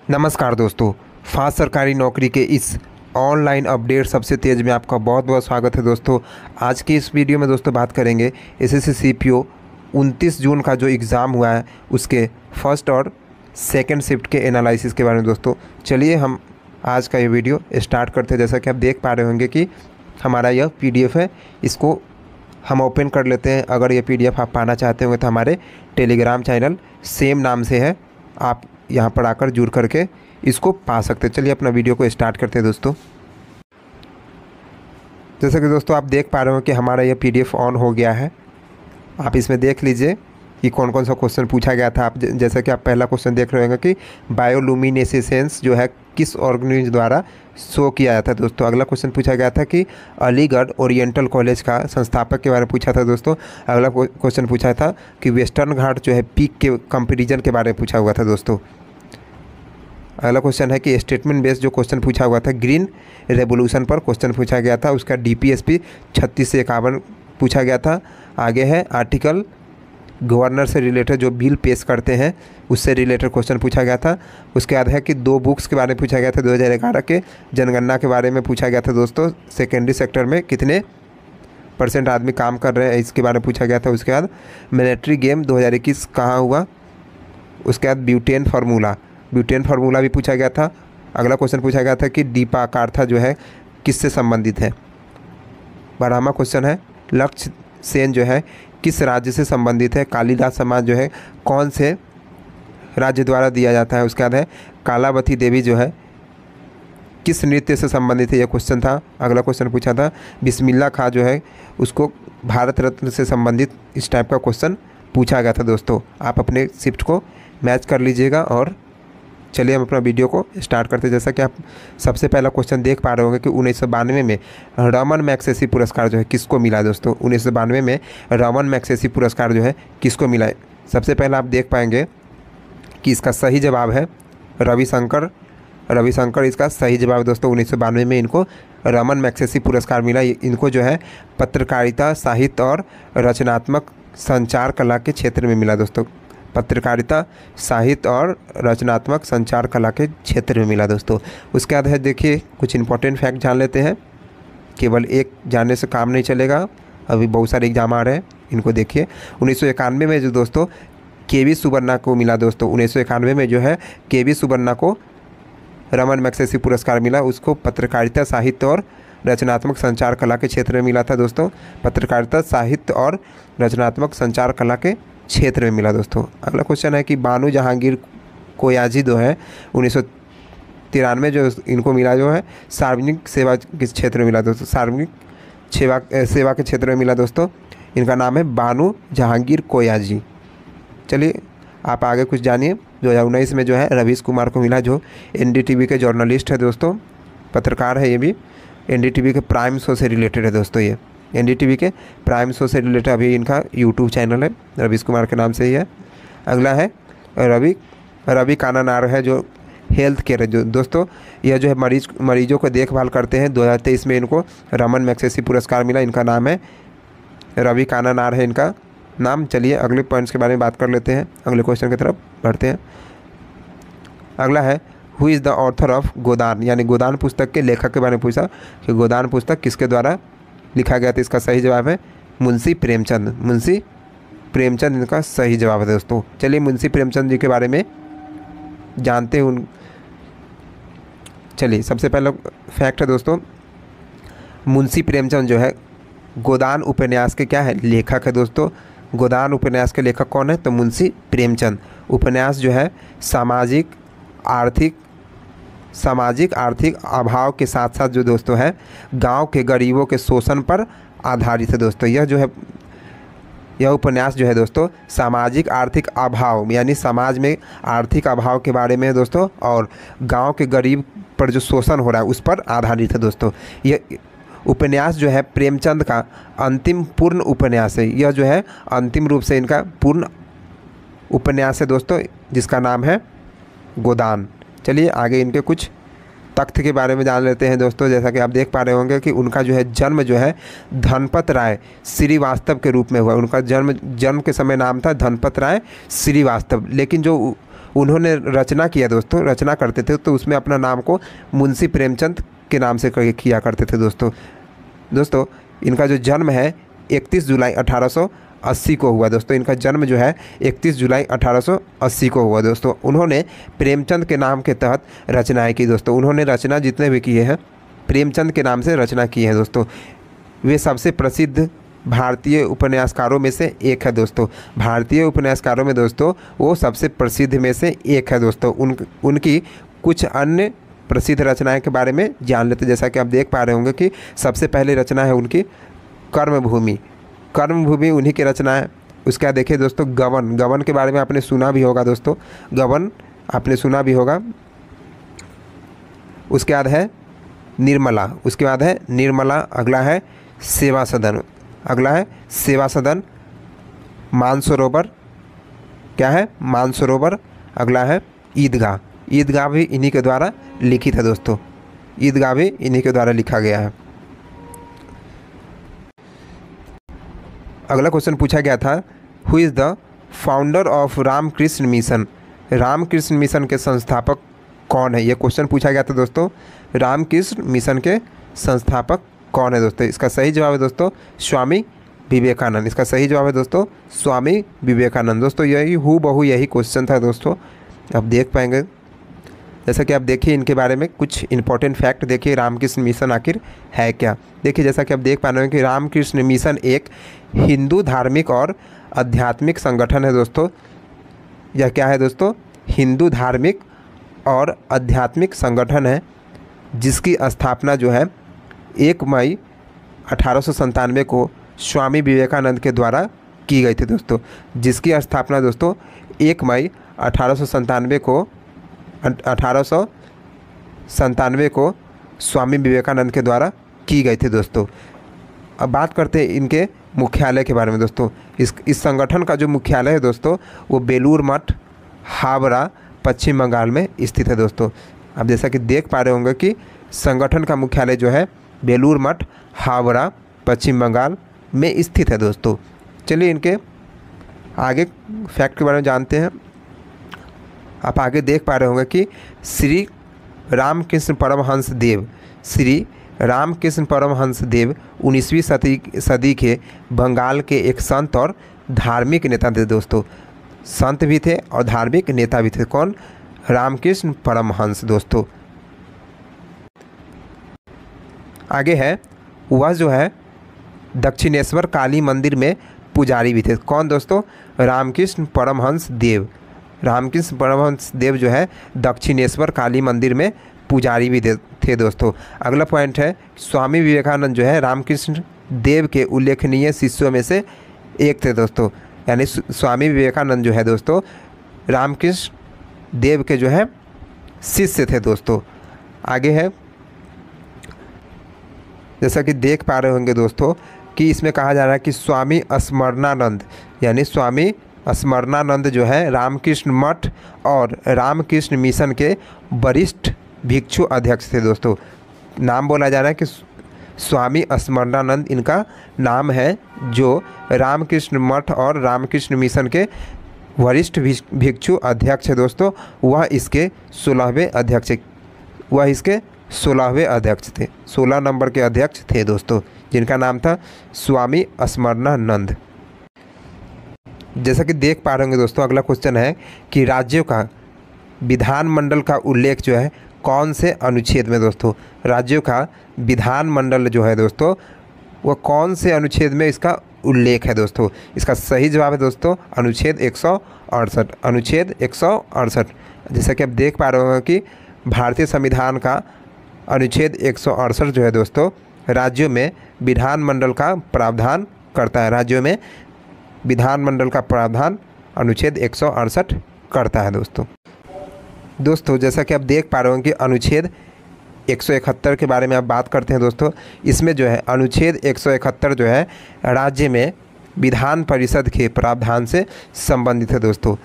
नमस्कार दोस्तों, फास्ट सरकारी नौकरी के इस ऑनलाइन अपडेट सबसे तेज़ में आपका बहुत बहुत स्वागत है। दोस्तों आज की इस वीडियो में दोस्तों बात करेंगे एसएससी सीपीओ 29 जून का जो एग्ज़ाम हुआ है उसके फर्स्ट और सेकंड शिफ्ट के एनालिसिस के बारे में। दोस्तों चलिए हम आज का ये वीडियो स्टार्ट करते हैं। जैसा कि आप देख पा रहे होंगे कि हमारा यह पीडीएफ है, इसको हम ओपन कर लेते हैं। अगर ये पीडीएफ आप पाना चाहते होंगे तो हमारे टेलीग्राम चैनल सेम नाम से है, आप यहाँ पर आकर जुड़ करके इसको पा सकते हैं। चलिए अपना वीडियो को स्टार्ट करते हैं। दोस्तों जैसा कि दोस्तों आप देख पा रहे हो कि हमारा यह पीडीएफ ऑन हो गया है। आप इसमें देख लीजिए कि कौन कौन सा क्वेश्चन पूछा गया था। आप जैसा कि आप पहला क्वेश्चन देख रहे होंगे कि बायोलुमिनेसेंस जो है किस ऑर्गेनिज्म द्वारा शो किया जाता है। दोस्तों अगला क्वेश्चन पूछा गया था कि अलीगढ़ ओरिएंटल कॉलेज का संस्थापक के बारे में पूछा था। दोस्तों अगला क्वेश्चन पूछा था कि वेस्टर्न घाट जो है पीक के कंपैरिजन के बारे में पूछा हुआ था। दोस्तों अगला क्वेश्चन है कि स्टेटमेंट बेस्ड जो क्वेश्चन पूछा हुआ था ग्रीन रेवोल्यूशन पर क्वेश्चन पूछा गया था, उसका डीपीएसपी 36 से 51 पूछा गया था। आगे है आर्टिकल गवर्नर से रिलेटेड जो बिल पेश करते हैं उससे रिलेटेड क्वेश्चन पूछा गया था। उसके बाद है कि दो बुक्स के बारे में पूछा गया था। 2011 के जनगणना के बारे में पूछा गया था। दोस्तों सेकेंडरी सेक्टर में कितने % आदमी काम कर रहे हैं इसके बारे में पूछा गया था। उसके बाद मिलिट्री गेम 2021 कहाँ हुआ। उसके बाद ब्यूटेन फार्मूला भी पूछा गया था। अगला क्वेश्चन पूछा गया था कि दीपाकार्था जो है किससे संबंधित है। 12वां क्वेश्चन है लक्ष्य सेन जो है किस राज्य से संबंधित है। कालिदास समाज जो है कौन से राज्य द्वारा दिया जाता है। उसके बाद है कालावती देवी जो है किस नृत्य से संबंधित है, यह क्वेश्चन था। अगला क्वेश्चन पूछा था बिस्मिल्लाह खां जो है उसको भारत रत्न से संबंधित इस टाइप का क्वेश्चन पूछा गया था। दोस्तों आप अपने शिफ्ट को मैच कर लीजिएगा और चलिए हम अपना वीडियो को स्टार्ट करते हैं। जैसा कि आप सबसे पहला क्वेश्चन देख पा रहे होंगे कि 1992 में रमन मैग्सेसे पुरस्कार जो है किसको मिला। दोस्तों 1992 में रमन मैग्सेसे पुरस्कार जो है किसको मिला है। सबसे पहला आप देख पाएंगे कि इसका सही जवाब है रविशंकर इसका सही जवाब। दोस्तों 1992 में इनको रमन मैग्सेसे पुरस्कार मिला। इनको जो है पत्रकारिता, साहित्य और रचनात्मक संचार कला के क्षेत्र में मिला। दोस्तों पत्रकारिता, साहित्य और रचनात्मक संचार कला के क्षेत्र में मिला। दोस्तों उसके बाद है देखिए कुछ इंपॉर्टेंट फैक्ट जान लेते हैं। केवल एक जानने से काम नहीं चलेगा, अभी बहुत सारे एग्जाम आ रहे हैं, इनको देखिए। 1991 में जो दोस्तों केवी सुबर्णा को मिला। दोस्तों 1991 में जो है केवी सुबर्णा को रमन मैग्सेसे पुरस्कार मिला। उसको पत्रकारिता, साहित्य और रचनात्मक संचार कला के क्षेत्र में मिला था। दोस्तों पत्रकारिता, साहित्य और रचनात्मक संचार कला के क्षेत्र में मिला। दोस्तों अगला क्वेश्चन है कि बानू जहांगीर कोयाजी जो है 1993 जो इनको मिला जो है सार्वजनिक सेवा के क्षेत्र में मिला। दोस्तों सार्वजनिक सेवा के क्षेत्र में मिला। दोस्तों इनका नाम है बानू जहांगीर कोयाजी। चलिए आप आगे कुछ जानिए। 2019 में जो है रवीश कुमार को मिला जो एनडीटीवी के जर्नलिस्ट है। दोस्तों पत्रकार है, ये भी एनडीटीवी के प्राइम शो से रिलेटेड है। दोस्तों ये एनडीटीवी के प्राइम शो से रिलेटेड अभी इनका यूट्यूब चैनल है, रवीश कुमार के नाम से ही है। अगला है रवि कानानार है जो हेल्थ केयर है। जो दोस्तों यह जो है मरीजों को देखभाल करते हैं। 2023 में इनको रमन मैग्सेसे पुरस्कार मिला। इनका नाम है रवि कानानार है इनका नाम। चलिए अगले पॉइंट्स के बारे में बात कर लेते हैं, अगले क्वेश्चन की तरफ बढ़ते हैं। अगला है who is the author of Godan, यानी गोदान पुस्तक के लेखक के बारे में पूछा कि गोदान पुस्तक किसके द्वारा लिखा गया था। इसका सही जवाब है मुंशी प्रेमचंद इनका सही जवाब है। दोस्तों चलिए मुंशी प्रेमचंद जी के बारे में जानते हैं। चलिए सबसे पहला फैक्ट है दोस्तों, मुंशी प्रेमचंद जो है गोदान उपन्यास के क्या है, लेखक है। दोस्तों गोदान उपन्यास के लेखक कौन है, तो मुंशी प्रेमचंद। उपन्यास जो है सामाजिक आर्थिक अभाव के साथ साथ जो दोस्तों है गांव के गरीबों के शोषण पर आधारित है। दोस्तों यह उपन्यास जो है दोस्तों सामाजिक आर्थिक अभाव यानी समाज में आर्थिक अभाव के बारे में है दोस्तों, और गांव के गरीब पर जो शोषण हो रहा है उस पर आधारित है। दोस्तों यह उपन्यास जो है प्रेमचंद का अंतिम पूर्ण उपन्यास है। यह जो है अंतिम रूप से इनका पूर्ण उपन्यास है दोस्तों, जिसका नाम है गोदान। चलिए आगे इनके कुछ तख्त के बारे में जान लेते हैं। दोस्तों जैसा कि आप देख पा रहे होंगे कि उनका जो है जन्म जो है धनपत राय श्रीवास्तव के रूप में हुआ। उनका जन्म के समय नाम था धनपत राय श्रीवास्तव, लेकिन जो उन्होंने रचना किया दोस्तों, रचना करते थे तो उसमें अपना नाम को मुंशी प्रेमचंद के नाम से किया करते थे दोस्तों इनका जो जन्म है 31 जुलाई 1880 को हुआ दोस्तों। इनका जन्म जो है 31 जुलाई 1880 को हुआ दोस्तों। उन्होंने प्रेमचंद के नाम के तहत रचनाएं की दोस्तों। उन्होंने रचना जितने भी किए हैं प्रेमचंद के नाम से रचना की है दोस्तों। वे सबसे प्रसिद्ध भारतीय उपन्यासकारों में से एक है दोस्तों। भारतीय उपन्यासकारों में दोस्तों वो सबसे प्रसिद्ध में से एक है दोस्तों। उनकी कुछ अन्य प्रसिद्ध रचनाएं के बारे में जान लेते। जैसा कि आप देख पा रहे होंगे कि सबसे पहले रचना है उनकी कर्मभूमि। कर्मभूमि उन्हीं की रचना है। उसके बाद देखिए दोस्तों गबन। गबन के बारे में आपने सुना भी होगा दोस्तों, गबन आपने सुना भी होगा। उसके बाद है निर्मला। उसके बाद है निर्मला। अगला है सेवा सदन। अगला है सेवा सदन। मानसरोवर। क्या है? मानसरोवर। अगला है ईदगाह। ईदगाह भी इन्हीं के द्वारा लिखित है दोस्तों। ईदगाह भी इन्हीं के द्वारा लिखा गया है। अगला क्वेश्चन पूछा गया था who is the founder of Ramakrishna Mission. Ramakrishna Mission के संस्थापक कौन है? ये क्वेश्चन पूछा गया था दोस्तों। रामकृष्ण मिशन के संस्थापक कौन है दोस्तों? इसका सही जवाब है दोस्तों स्वामी विवेकानंद। इसका सही जवाब है दोस्तों स्वामी विवेकानंद। दोस्तों यही हूबहू यही क्वेश्चन था दोस्तों। आप देख पाएंगे जैसा कि आप देखिए इनके बारे में कुछ इंपॉर्टेंट फैक्ट देखिए। रामकृष्ण मिशन आखिर है क्या? देखिए जैसा कि आप देख पा रहे हैं कि रामकृष्ण मिशन एक हिंदू धार्मिक और आध्यात्मिक संगठन है दोस्तों। यह क्या है दोस्तों? हिंदू धार्मिक और आध्यात्मिक संगठन है जिसकी स्थापना जो है 1 मई 1897 को स्वामी विवेकानंद के द्वारा की गई थी दोस्तों। जिसकी स्थापना दोस्तों 1 मई 1897 को स्वामी विवेकानंद के द्वारा की गई थी दोस्तों। अब बात करते हैं इनके मुख्यालय के बारे में दोस्तों। इस संगठन का जो मुख्यालय है दोस्तों वो बेलूर मठ, हावड़ा, पश्चिम बंगाल में स्थित है दोस्तों। आप जैसा कि देख पा रहे होंगे कि संगठन का मुख्यालय जो है बेलूर मठ, हावड़ा, पश्चिम बंगाल में स्थित है दोस्तों। चलिए इनके आगे फैक्ट के बारे में जानते हैं। आप आगे देख पा रहे होंगे कि श्री रामकृष्ण परमहंस देव, श्री रामकृष्ण परमहंस देव 19वीं सदी के बंगाल के एक संत और धार्मिक नेता थे दोस्तों। संत भी थे और धार्मिक नेता भी थे। कौन? रामकृष्ण परमहंस दोस्तों। आगे है वह जो है दक्षिणेश्वर काली मंदिर में पुजारी भी थे। कौन दोस्तों? रामकृष्ण परमहंस देव। रामकृष्ण परमहंस देव जो है दक्षिणेश्वर काली मंदिर में पुजारी भी थे दोस्तों। अगला पॉइंट है स्वामी विवेकानंद जो है रामकृष्ण देव के उल्लेखनीय शिष्यों में से एक थे दोस्तों। यानी स्वामी विवेकानंद जो है दोस्तों रामकृष्ण देव के जो है शिष्य थे दोस्तों। आगे है जैसा कि देख पा रहे होंगे दोस्तों कि इसमें कहा जा रहा है कि स्वामी स्मरणानंद, यानी स्वामी स्मरणानंद जो है रामकृष्ण मठ और रामकृष्ण मिशन के वरिष्ठ भिक्षु अध्यक्ष थे दोस्तों। नाम बोला जा रहा है कि स्वामी स्मरणानंद इनका नाम है, जो रामकृष्ण मठ और रामकृष्ण मिशन के वरिष्ठ भिक्षु अध्यक्ष है दोस्तों। वह इसके 16वें अध्यक्ष थे। 16 नंबर के अध्यक्ष थे दोस्तों, जिनका नाम था स्वामी स्मरणानंद। जैसा कि देख पा रहे होंगे दोस्तों अगला क्वेश्चन है कि राज्यों का विधानमंडल का उल्लेख जो है कौन से अनुच्छेद में दोस्तों? राज्यों का विधानमंडल जो है दोस्तों वह कौन से अनुच्छेद में इसका उल्लेख है दोस्तों? इसका सही जवाब है दोस्तों अनुच्छेद 168। अनुच्छेद 168। जैसा कि आप देख पा रहे होंगे कि भारतीय संविधान का अनुच्छेद 168 जो है दोस्तों राज्यों में विधानमंडल का प्रावधान करता है। राज्यों में विधानमंडल का प्रावधान अनुच्छेद 168 करता है दोस्तों। जैसा कि आप देख पा रहे हो कि अनुच्छेद 171 के बारे में आप बात करते हैं दोस्तों। इसमें जो है अनुच्छेद 171 जो है राज्य में विधान परिषद के प्रावधान से संबंधित है दोस्तों।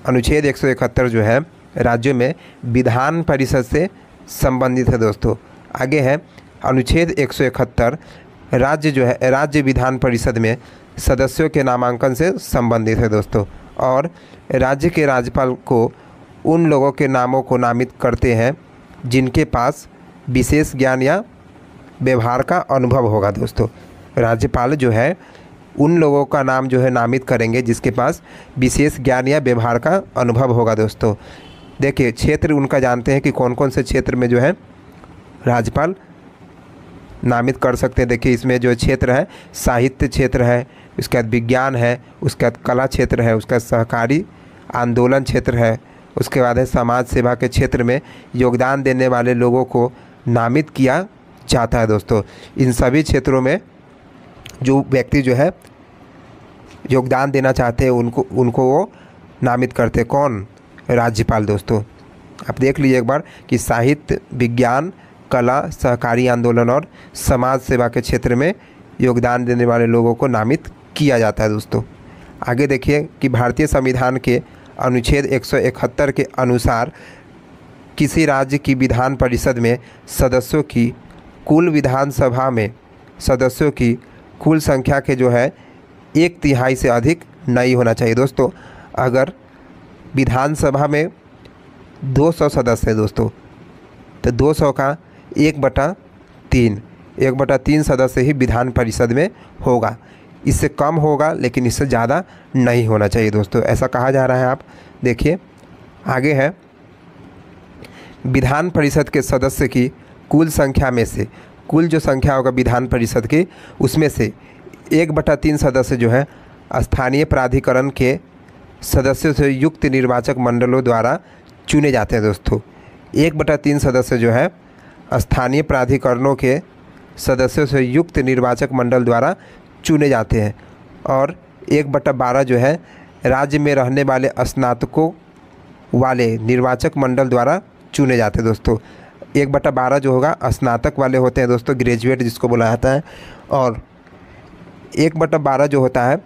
अनुच्छेद 171 जो है राज्यों में विधान परिषद से संबंधित है दोस्तों। आगे है अनुच्छेद 171 राज्य जो है राज्य विधान परिषद में सदस्यों के नामांकन से संबंधित है दोस्तों। और राज्य के राज्यपाल को उन लोगों के नामों को नामित करते हैं जिनके पास विशेष ज्ञान या व्यवहार का अनुभव होगा। दोस्तों राज्यपाल जो है उन लोगों का नाम जो है नामित करेंगे जिसके पास विशेष ज्ञान या व्यवहार का अनुभव होगा। दोस्तों देखिए क्षेत्र उनका जानते हैं कि कौन कौन से क्षेत्र में जो है राज्यपाल नामित कर सकते हैं। देखिए इसमें जो क्षेत्र है साहित्य क्षेत्र है, उसके बाद विज्ञान है, उसके बाद कला क्षेत्र है, उसका सहकारी आंदोलन क्षेत्र है, उसके बाद है समाज सेवा के क्षेत्र में योगदान देने वाले लोगों को नामित किया जाता है। दोस्तों इन सभी क्षेत्रों में जो व्यक्ति जो है योगदान देना चाहते हैं उनको वो नामित करते हैं। कौन? राज्यपाल। दोस्तों आप देख लीजिए एक बार कि साहित्य, विज्ञान, कला, सहकारी आंदोलन और समाज सेवा के क्षेत्र में योगदान देने वाले लोगों को नामित किया जाता है। दोस्तों आगे देखिए कि भारतीय संविधान के अनुच्छेद 171 के अनुसार किसी राज्य की विधान परिषद में सदस्यों की कुल विधानसभा में सदस्यों की कुल संख्या के जो है 1/3 से अधिक नहीं होना चाहिए। दोस्तों अगर विधानसभा में 200 सदस्य है दोस्तों तो 200 का 1/3 सदस्य ही विधान परिषद में होगा। इससे कम होगा लेकिन इससे ज़्यादा नहीं होना चाहिए। दोस्तों ऐसा कहा जा रहा है। आप देखिए आगे है विधान परिषद के सदस्य की कुल संख्या में से कुल जो संख्या होगा विधान परिषद की उसमें से 1/3 सदस्य जो है स्थानीय प्राधिकरण के सदस्यों से युक्त निर्वाचक मंडलों द्वारा चुने जाते हैं। दोस्तों 1/3 सदस्य जो है स्थानीय प्राधिकरणों के सदस्यों से युक्त निर्वाचक मंडल द्वारा चुने जाते हैं और 1/12 जो है राज्य में रहने वाले स्नातकों वाले निर्वाचक मंडल द्वारा चुने जाते हैं। दोस्तों 1/12 जो होगा स्नातक वाले होते हैं दोस्तों, ग्रेजुएट जिसको बोला जाता है, और 1/12 जो होता है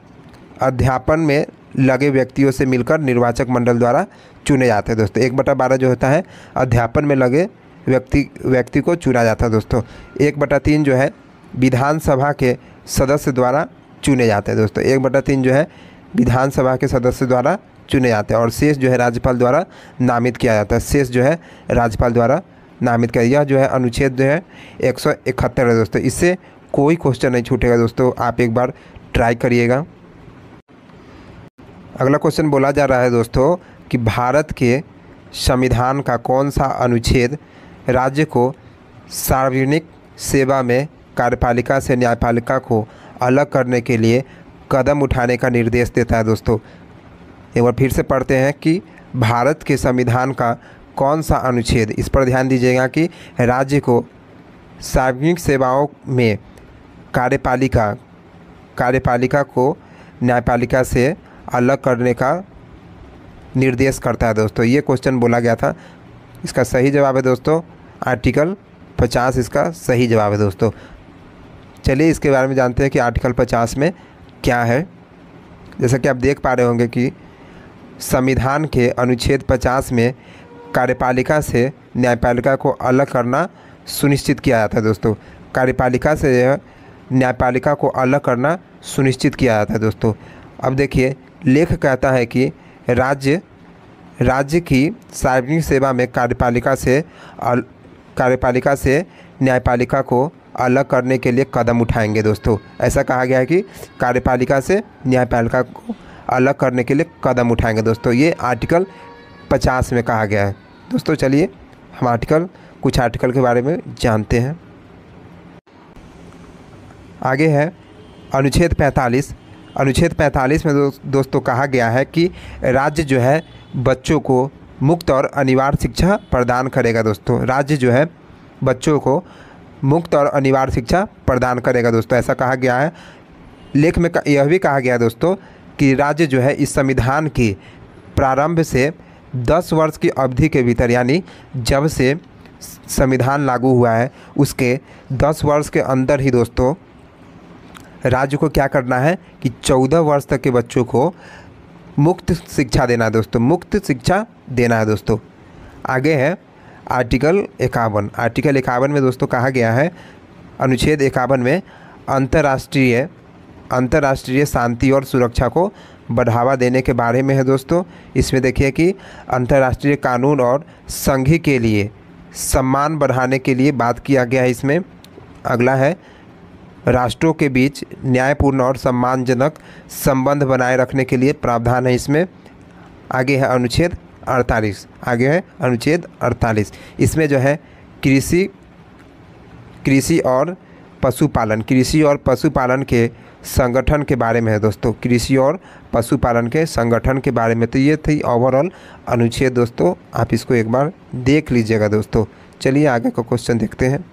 अध्यापन में लगे व्यक्तियों से मिलकर निर्वाचक मंडल द्वारा चुने जाते हैं। दोस्तों 1/12 जो होता है अध्यापन में लगे व्यक्ति को चुना जाता है। दोस्तों 1/3 जो है विधानसभा के सदस्य द्वारा चुने जाते हैं। दोस्तों 1/3 जो है विधानसभा के सदस्य द्वारा चुने जाते हैं और शेष जो है राज्यपाल द्वारा नामित किया जाता है। शेष जो है राज्यपाल द्वारा नामित किया। यह जो है अनुच्छेद जो है 171 है। दोस्तों इससे कोई क्वेश्चन नहीं छूटेगा। दोस्तों आप एक बार ट्राई करिएगा। अगला क्वेश्चन बोला जा रहा है दोस्तों कि भारत के संविधान का कौन सा अनुच्छेद राज्य को सार्वजनिक सेवा में कार्यपालिका से न्यायपालिका को अलग करने के लिए कदम उठाने का निर्देश देता है। दोस्तों एक बार फिर से पढ़ते हैं कि भारत के संविधान का कौन सा अनुच्छेद, इस पर ध्यान दीजिएगा कि राज्य को सार्वजनिक सेवाओं में कार्यपालिका को न्यायपालिका से अलग करने का निर्देश करता है। दोस्तों ये क्वेश्चन बोला गया था। इसका सही जवाब है दोस्तों आर्टिकल 50 इसका सही जवाब है। दोस्तों चलिए इसके बारे में जानते हैं कि आर्टिकल 50 में क्या है। जैसा कि आप देख पा रहे होंगे कि संविधान के अनुच्छेद 50 में कार्यपालिका से न्यायपालिका को अलग करना सुनिश्चित किया जाता है। दोस्तों कार्यपालिका से न्यायपालिका को अलग करना सुनिश्चित किया जाता है। दोस्तों अब देखिए लेख कहता है कि राज्य की सार्वजनिक सेवा में कार्यपालिका से न्यायपालिका को अलग करने के लिए कदम उठाएंगे। दोस्तों ऐसा कहा गया है कि कार्यपालिका से न्यायपालिका को अलग करने के लिए कदम उठाएंगे। दोस्तों ये आर्टिकल 50 में कहा गया है। दोस्तों चलिए हम कुछ आर्टिकल के बारे में जानते हैं। आगे है अनुच्छेद 45। अनुच्छेद 45 में दोस्तों कहा गया है कि राज्य जो है बच्चों को मुक्त और अनिवार्य शिक्षा प्रदान करेगा। दोस्तों राज्य जो है बच्चों को मुक्त और अनिवार्य शिक्षा प्रदान करेगा। दोस्तों ऐसा कहा गया है। लेख में यह भी कहा गया है दोस्तों कि राज्य जो है इस संविधान के प्रारंभ से 10 वर्ष की अवधि के भीतर, यानी जब से संविधान लागू हुआ है उसके 10 वर्ष के अंदर ही दोस्तों राज्य को क्या करना है कि 14 वर्ष तक के बच्चों को मुक्त शिक्षा देना है। दोस्तों मुक्त शिक्षा देना है। दोस्तों आगे है आर्टिकल 51। आर्टिकल 51 में दोस्तों कहा गया है अनुच्छेद 51 में अंतर्राष्ट्रीय शांति और सुरक्षा को बढ़ावा देने के बारे में है दोस्तों। इसमें देखिए कि अंतर्राष्ट्रीय कानून और संघ के लिए सम्मान बढ़ाने के लिए बात किया गया है इसमें। अगला है राष्ट्रों के बीच न्यायपूर्ण और सम्मानजनक संबंध बनाए रखने के लिए प्रावधान है इसमें। आगे है अनुच्छेद 48। आगे है अनुच्छेद 48। इसमें जो है कृषि और पशुपालन के संगठन के बारे में है दोस्तों। कृषि और पशुपालन के संगठन के बारे में। तो ये थी ओवरऑल अनुच्छेद दोस्तों, आप इसको एक बार देख लीजिएगा दोस्तों। चलिए आगे का क्वेश्चन देखते हैं।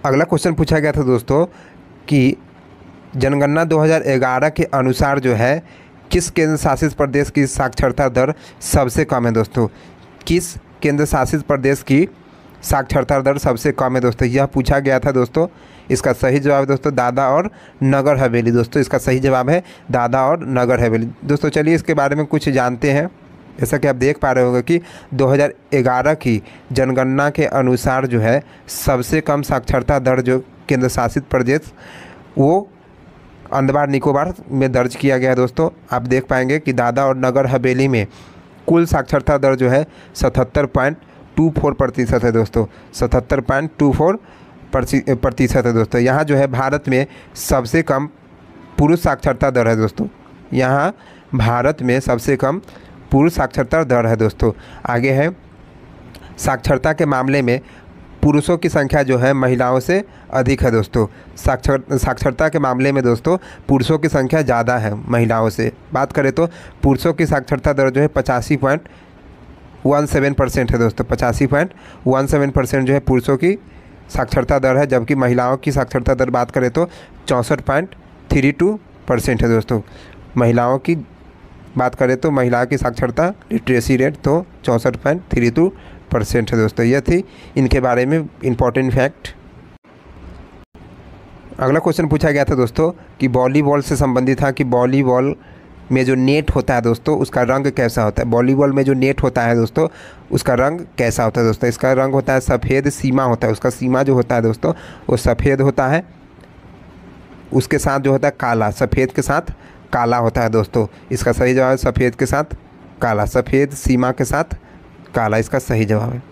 अगला क्वेश्चन पूछा गया था दोस्तों कि जनगणना 2011 के अनुसार जो है किस केंद्र शासित प्रदेश की साक्षरता दर सबसे कम है दोस्तों। किस केंद्र शासित प्रदेश की साक्षरता दर सबसे कम है दोस्तों, यह पूछा गया था दोस्तों। इसका सही जवाब है दोस्तों दादरा और नगर हवेली दोस्तों। इसका सही जवाब है दादरा और नगर हवेली दोस्तों। चलिए इसके बारे में कुछ जानते हैं। जैसा कि आप देख पा रहे होंगे कि 2011 की जनगणना के अनुसार जो है सबसे कम साक्षरता दर जो केंद्र शासित प्रदेश वो अंडमान निकोबार में दर्ज किया गया है दोस्तों। आप देख पाएंगे कि दादरा और नगर हवेली में कुल साक्षरता दर जो है 77.24% है दोस्तों। 77.24% है दोस्तों। यहाँ जो है भारत में सबसे कम पुरुष साक्षरता दर है दोस्तों। यहाँ भारत में सबसे कम पुरुष साक्षरता दर है दोस्तों। आगे है साक्षरता के मामले में पुरुषों की संख्या जो है महिलाओं से अधिक है दोस्तों। साक्षरता के मामले में दोस्तों पुरुषों की संख्या ज़्यादा है महिलाओं से। बात करें तो पुरुषों की साक्षरता दर जो है 85.17% है दोस्तों। 85.17% जो है पुरुषों की साक्षरता दर है, जबकि महिलाओं की साक्षरता दर बात करें तो 64.32% है दोस्तों। महिलाओं की बात करें तो महिला की साक्षरता लिटरेसी रेट तो 64.32% है दोस्तों। यह थी इनके बारे में इम्पोर्टेंट फैक्ट। अगला क्वेश्चन पूछा गया था दोस्तों कि वॉलीबॉल से संबंधित था कि वॉलीबॉल में जो नेट होता है दोस्तों उसका रंग कैसा होता है। वॉलीबॉल में जो नेट होता है दोस्तों उसका रंग कैसा होता है दोस्तों। इसका रंग होता है सफ़ेद, सीमा होता है उसका, सीमा जो होता है दोस्तों वो सफ़ेद होता है। उसके साथ जो होता है काला, सफ़ेद के साथ काला होता है दोस्तों। इसका सही जवाब है सफ़ेद के साथ काला, सफ़ेद सीमा के साथ काला, इसका सही जवाब है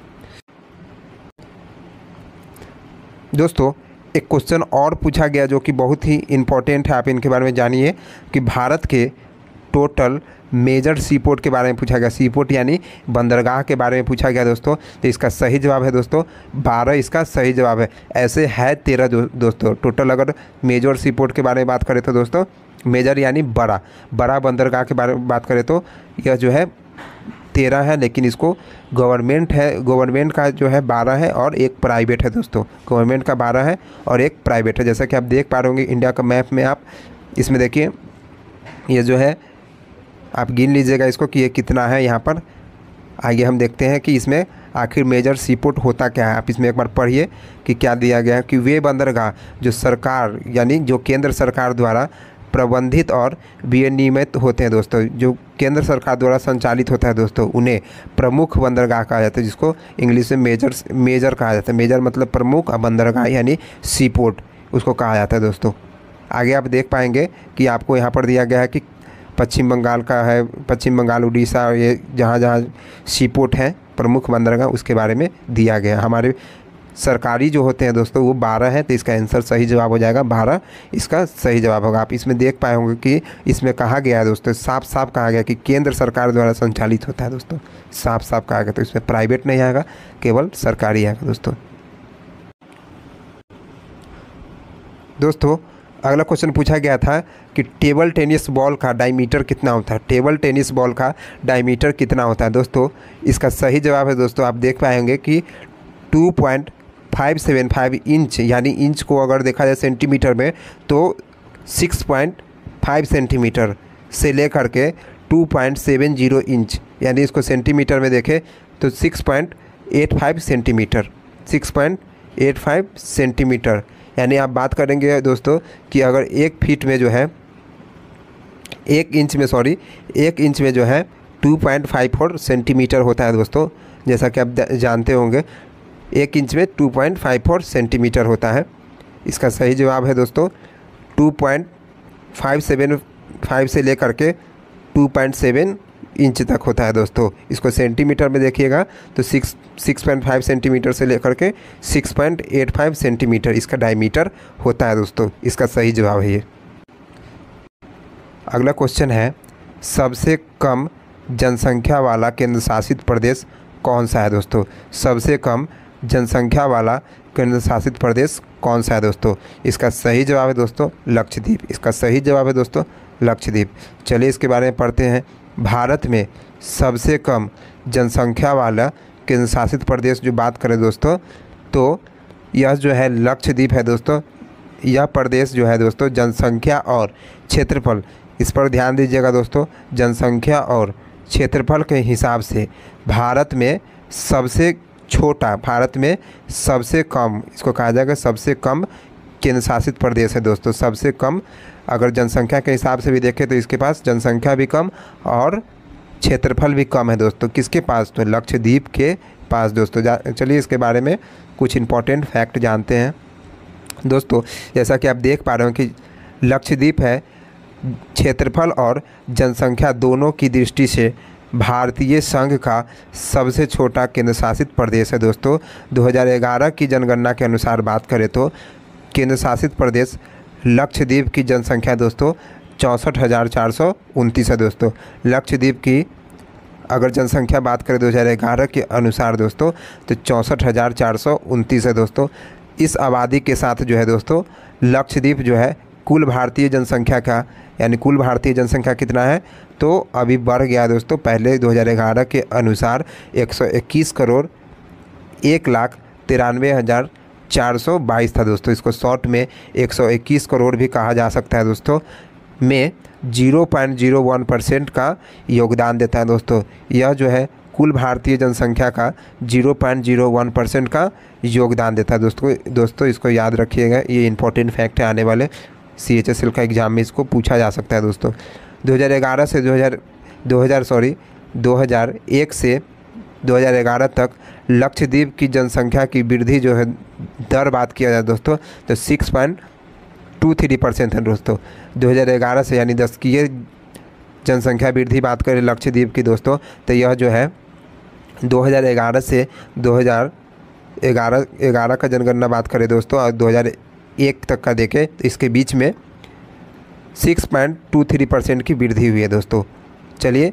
दोस्तों। एक क्वेश्चन और पूछा गया जो कि बहुत ही इम्पोर्टेंट है, आप इनके बारे में जानिए कि भारत के टोटल मेजर सीपोर्ट के बारे में पूछा गया। सीपोर्ट यानी बंदरगाह के बारे में पूछा गया दोस्तों। तो इसका सही जवाब है दोस्तों 12, इसका सही जवाब है। ऐसे है 13 दोस्तों टोटल। अगर मेजर सीपोर्ट के बारे में बात करें तो दोस्तों मेजर यानी बड़ा बंदरगाह के बारे में बात करें तो यह जो है 13 है, लेकिन इसको गवर्नमेंट का जो है 12 है और एक प्राइवेट है दोस्तों। गवर्नमेंट का 12 है और एक प्राइवेट है। जैसा कि आप देख पा रहे होंगे इंडिया का मैप में, आप इसमें देखिए ये जो है आप गिन लीजिएगा इसको कि ये कितना है यहाँ पर। आगे हम देखते हैं कि इसमें आखिर मेजर सीपोर्ट होता क्या है। आप इसमें एक बार पढ़िए कि क्या दिया गया है कि वे बंदरगाह जो सरकार यानी जो केंद्र सरकार द्वारा प्रबंधित और विनियमित होते हैं दोस्तों, जो केंद्र सरकार द्वारा संचालित होता है दोस्तों, उन्हें प्रमुख बंदरगाह कहा जाता है, जिसको इंग्लिश में मेजर कहा जाता है। मेजर मतलब प्रमुख और बंदरगाह यानी सीपोर्ट उसको कहा जाता है दोस्तों। आगे आप देख पाएंगे कि आपको यहाँ पर दिया गया है कि पश्चिम बंगाल का है, पश्चिम बंगाल, उड़ीसा, ये जहाँ जहाँ सीपोर्ट हैं प्रमुख बंदरगाह उसके बारे में दिया गया। हमारे सरकारी जो होते हैं दोस्तों वो 12 है, तो इसका आंसर सही जवाब हो जाएगा 12, इसका सही जवाब होगा। आप इसमें देख पाए होंगे कि इसमें कहा गया है दोस्तों, साफ साफ कहा गया कि केंद्र सरकार द्वारा संचालित होता है दोस्तों, साफ साफ कहा गया। तो इसमें प्राइवेट नहीं आएगा, केवल सरकारी आएगा दोस्तों। अगला क्वेश्चन पूछा गया था कि टेबल टेनिस बॉल का डायमीटर कितना होता है। टेबल टेनिस बॉल का डायमीटर कितना होता है दोस्तों। इसका सही जवाब है दोस्तों, आप देख पाएंगे कि 2.575 इंच, यानी इंच को अगर देखा जाए सेंटीमीटर में तो 6.5 सेंटीमीटर से लेकर के 2.70 इंच, यानी इसको सेंटीमीटर में देखें तो 6.85 सेंटीमीटर, 6.85 सेंटीमीटर। यानी आप बात करेंगे दोस्तों कि अगर 1 फीट में जो है 1 इंच में जो है 2.54 सेंटीमीटर होता है दोस्तों। जैसा कि आप जानते होंगे 1 इंच में 2.54 सेंटीमीटर होता है। इसका सही जवाब है दोस्तों 2.575 से लेकर के 2.7 इंच तक होता है दोस्तों। इसको सेंटीमीटर में देखिएगा तो 6.5 सेंटीमीटर से लेकर के 6.85 सेंटीमीटर इसका डायमीटर होता है दोस्तों। इसका सही जवाब है ये। अगला क्वेश्चन है, सबसे कम जनसंख्या वाला केंद्र शासित प्रदेश कौन सा है दोस्तों? सबसे कम जनसंख्या वाला केंद्र शासित प्रदेश कौन सा है दोस्तों? इसका सही जवाब है दोस्तों लक्षद्वीप। इसका सही जवाब है दोस्तों लक्षद्वीप। चलिए इसके बारे में पढ़ते हैं। भारत में सबसे कम जनसंख्या वाला केंद्र शासित प्रदेश जो बात करें दोस्तों तो यह जो है लक्षद्वीप है दोस्तों। यह प्रदेश जो है दोस्तों जनसंख्या और क्षेत्रफल, इस पर ध्यान दीजिएगा दोस्तों, जनसंख्या और क्षेत्रफल के हिसाब से भारत में सबसे छोटा, भारत में सबसे कम, इसको कहा जाएगा सबसे कम केंद्र शासित प्रदेश है दोस्तों। सबसे कम, अगर जनसंख्या के हिसाब से भी देखें तो इसके पास जनसंख्या भी कम और क्षेत्रफल भी कम है दोस्तों। किसके पास? तो लक्षद्वीप के पास दोस्तों। चलिए इसके बारे में कुछ इम्पोर्टेंट फैक्ट जानते हैं दोस्तों। जैसा कि आप देख पा रहे हो कि लक्षद्वीप है क्षेत्रफल और जनसंख्या दोनों की दृष्टि से भारतीय संघ का सबसे छोटा केंद्र शासित प्रदेश है दोस्तों। 2011 की जनगणना के अनुसार बात करें तो केंद्र शासित प्रदेश लक्षद्वीप की जनसंख्या दोस्तों 64,429 है दोस्तों। लक्षद्वीप की अगर जनसंख्या बात करें 2011 के अनुसार दोस्तों तो 64,429 है दोस्तों। इस आबादी के साथ जो है दोस्तों लक्षद्वीप जो है कुल भारतीय जनसंख्या का, यानी कुल भारतीय जनसंख्या कितना है तो अभी बढ़ गया दोस्तों। पहले 2011 के अनुसार 121 करोड़ 1,93,422 था दोस्तों। इसको शॉर्ट में 121 करोड़ भी कहा जा सकता है दोस्तों। में 0.01% का योगदान देता है दोस्तों। यह जो है कुल भारतीय जनसंख्या का 0.01% का योगदान देता है दोस्तों। इसको याद रखिएगा, ये इंपॉर्टेंट फैक्ट है, आने वाले CHSL का एग्ज़ाम में इसको पूछा जा सकता है दोस्तों। 2001 से 2001 से 2011 तक लक्षद्वीप की जनसंख्या की वृद्धि जो है दर बात किया जाए दोस्तों तो 6.23% है दोस्तों। 2011 से यानी 10 की जनसंख्या वृद्धि बात करें लक्षद्वीप की दोस्तों तो यह जो है 2011 से 2011 का जनगणना बात करें दोस्तों और 2001 तक का देखें तो इसके बीच में 6.23% की वृद्धि हुई है दोस्तों। चलिए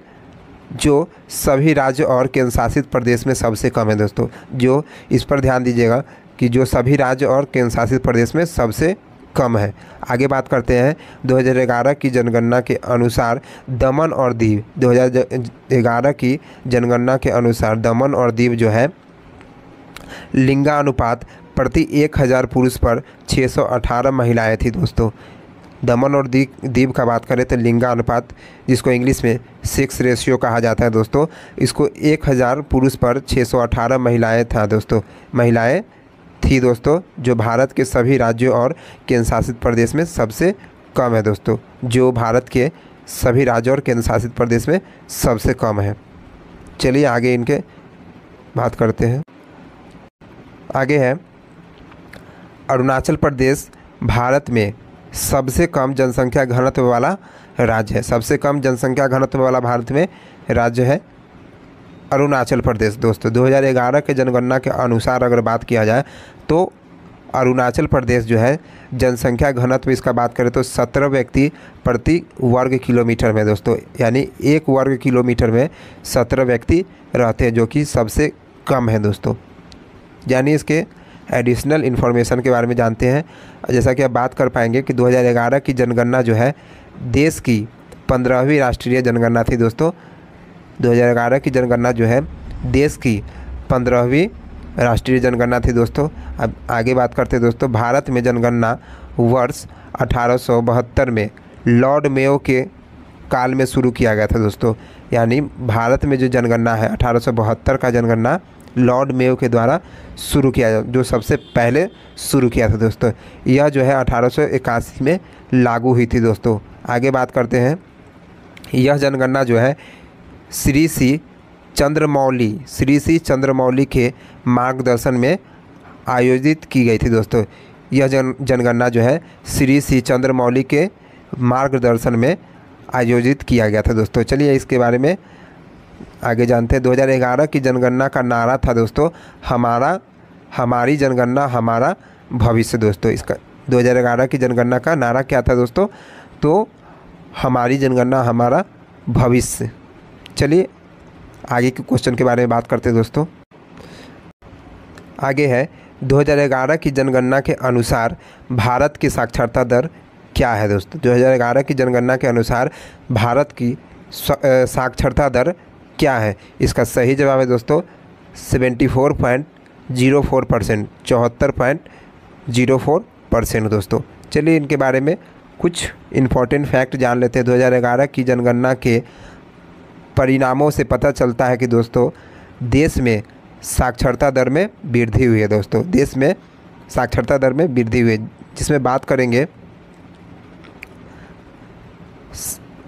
जो सभी राज्य और केंद्र शासित प्रदेश में सबसे कम है दोस्तों, जो इस पर ध्यान दीजिएगा कि जो सभी राज्य और केंद्र शासित प्रदेश में सबसे कम है। आगे बात करते हैं 2011 की जनगणना के अनुसार दमन और दीव, 2011 की जनगणना के अनुसार दमन और दीव जो है लिंगानुपात प्रति 1000 पुरुष पर 618 महिलाएं थी दोस्तों। दमन और दीव का बात करें तो लिंगानुपात, जिसको इंग्लिश में सेक्स रेशियो कहा जाता है दोस्तों, इसको 1000 पुरुष पर 618 महिलाएं था दोस्तों, महिलाएं थी दोस्तों, जो भारत के सभी राज्यों और केंद्र शासित प्रदेश में सबसे कम है दोस्तों। जो भारत के सभी राज्यों और केंद्र शासित प्रदेश में सबसे कम है। चलिए आगे इनके बात करते हैं। आगे है अरुणाचल प्रदेश भारत में सबसे कम जनसंख्या घनत्व वाला राज्य है। सबसे कम जनसंख्या घनत्व वाला भारत में राज्य है अरुणाचल प्रदेश दोस्तों। 2011 के जनगणना के अनुसार अगर बात किया जाए तो अरुणाचल प्रदेश जो है जनसंख्या घनत्व इसका बात करें तो 17 व्यक्ति प्रति वर्ग किलोमीटर में दोस्तों, यानी 1 वर्ग किलोमीटर में 17 व्यक्ति रहते हैं, जो कि सबसे कम है दोस्तों। यानी इसके एडिशनल इन्फॉर्मेशन के बारे में जानते हैं। जैसा कि आप बात कर पाएंगे कि 2011 की जनगणना जो है देश की 15वीं राष्ट्रीय जनगणना थी दोस्तों। 2011 की जनगणना जो है देश की 15वीं राष्ट्रीय जनगणना थी दोस्तों। अब आगे बात करते हैं दोस्तों। भारत में जनगणना वर्ष 1872 में लॉर्ड मेयो के काल में शुरू किया गया था दोस्तों। यानी भारत में जो जनगणना है 1872 का जनगणना लॉर्ड मेयो के द्वारा शुरू किया, जो सबसे पहले शुरू किया था दोस्तों। यह जो है 1881 में लागू हुई थी दोस्तों। आगे बात करते हैं। यह जनगणना जो है श्री सी चंद्रमौली के मार्गदर्शन में आयोजित की गई थी दोस्तों। यह जनगणना जो है श्री सी चंद्रमौली के मार्गदर्शन में आयोजित किया गया था दोस्तों। चलिए इसके बारे में आगे जानते हैं। 2011 की जनगणना का नारा था दोस्तों हमारी जनगणना हमारा भविष्य। दोस्तों इसका 2011 की जनगणना का नारा क्या था दोस्तों? तो हमारी जनगणना हमारा भविष्य। चलिए आगे के क्वेश्चन के बारे में बात करते हैं दोस्तों। आगे है 2011 की जनगणना के अनुसार भारत की साक्षरता दर क्या है दोस्तों? 2011 की जनगणना के अनुसार भारत की साक्षरता दर क्या है? इसका सही जवाब है दोस्तों 74.04%, 74.04% दोस्तों। चलिए इनके बारे में कुछ इम्पोर्टेंट फैक्ट जान लेते हैं। 2011 की जनगणना के परिणामों से पता चलता है कि दोस्तों देश में साक्षरता दर में वृद्धि हुई है दोस्तों। देश में साक्षरता दर में वृद्धि हुई है, जिसमें बात करेंगे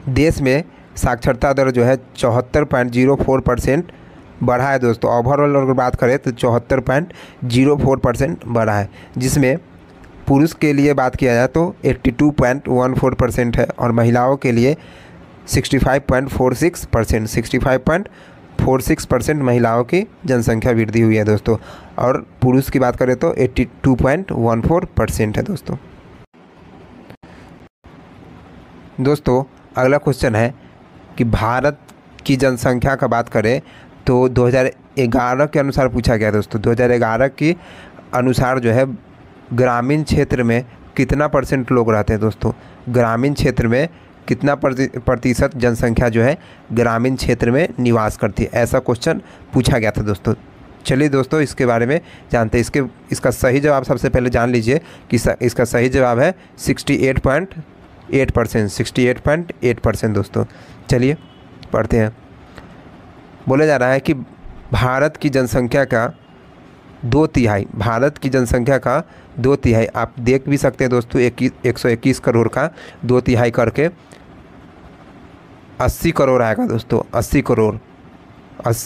देश में साक्षरता दर जो है 74.04% बढ़ा है दोस्तों। ओवरऑल अगर बात करें तो 74.04% बढ़ा है, जिसमें पुरुष के लिए बात किया जाए तो 82.14% है और महिलाओं के लिए 65.46%, 65.46% महिलाओं की जनसंख्या वृद्धि हुई है दोस्तों। और पुरुष की बात करें तो 82.14% है दोस्तों। दोस्तों अगला क्वेश्चन है कि भारत की जनसंख्या का बात करें तो 2011 के अनुसार पूछा गया दोस्तों। 2011 के अनुसार जो है ग्रामीण क्षेत्र में कितना % लोग रहते हैं दोस्तों? ग्रामीण क्षेत्र में कितना प्रतिशत जनसंख्या जो है ग्रामीण क्षेत्र में निवास करती है? ऐसा क्वेश्चन पूछा गया था दोस्तों। चलिए दोस्तों इसके बारे में जानते हैं। इसका सही जवाब सबसे पहले जान लीजिए कि इसका सही जवाब है 68.8%, 68.8% दोस्तों। चलिए पढ़ते हैं। बोला जा रहा है कि भारत की जनसंख्या का 2/3, भारत की जनसंख्या का 2/3, आप देख भी सकते हैं दोस्तों 121 करोड़ का 2/3 करके 80 करोड़ आएगा दोस्तों। 80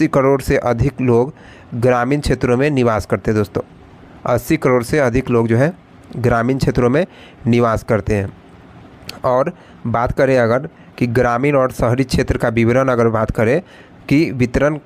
करोड़ से अधिक लोग ग्रामीण क्षेत्रों में निवास करते हैं दोस्तों। 80 करोड़ से अधिक लोग जो है ग्रामीण क्षेत्रों में निवास करते हैं। और बात करें अगर कि ग्रामीण और शहरी क्षेत्र का विवरण अगर बात करें कि वितरण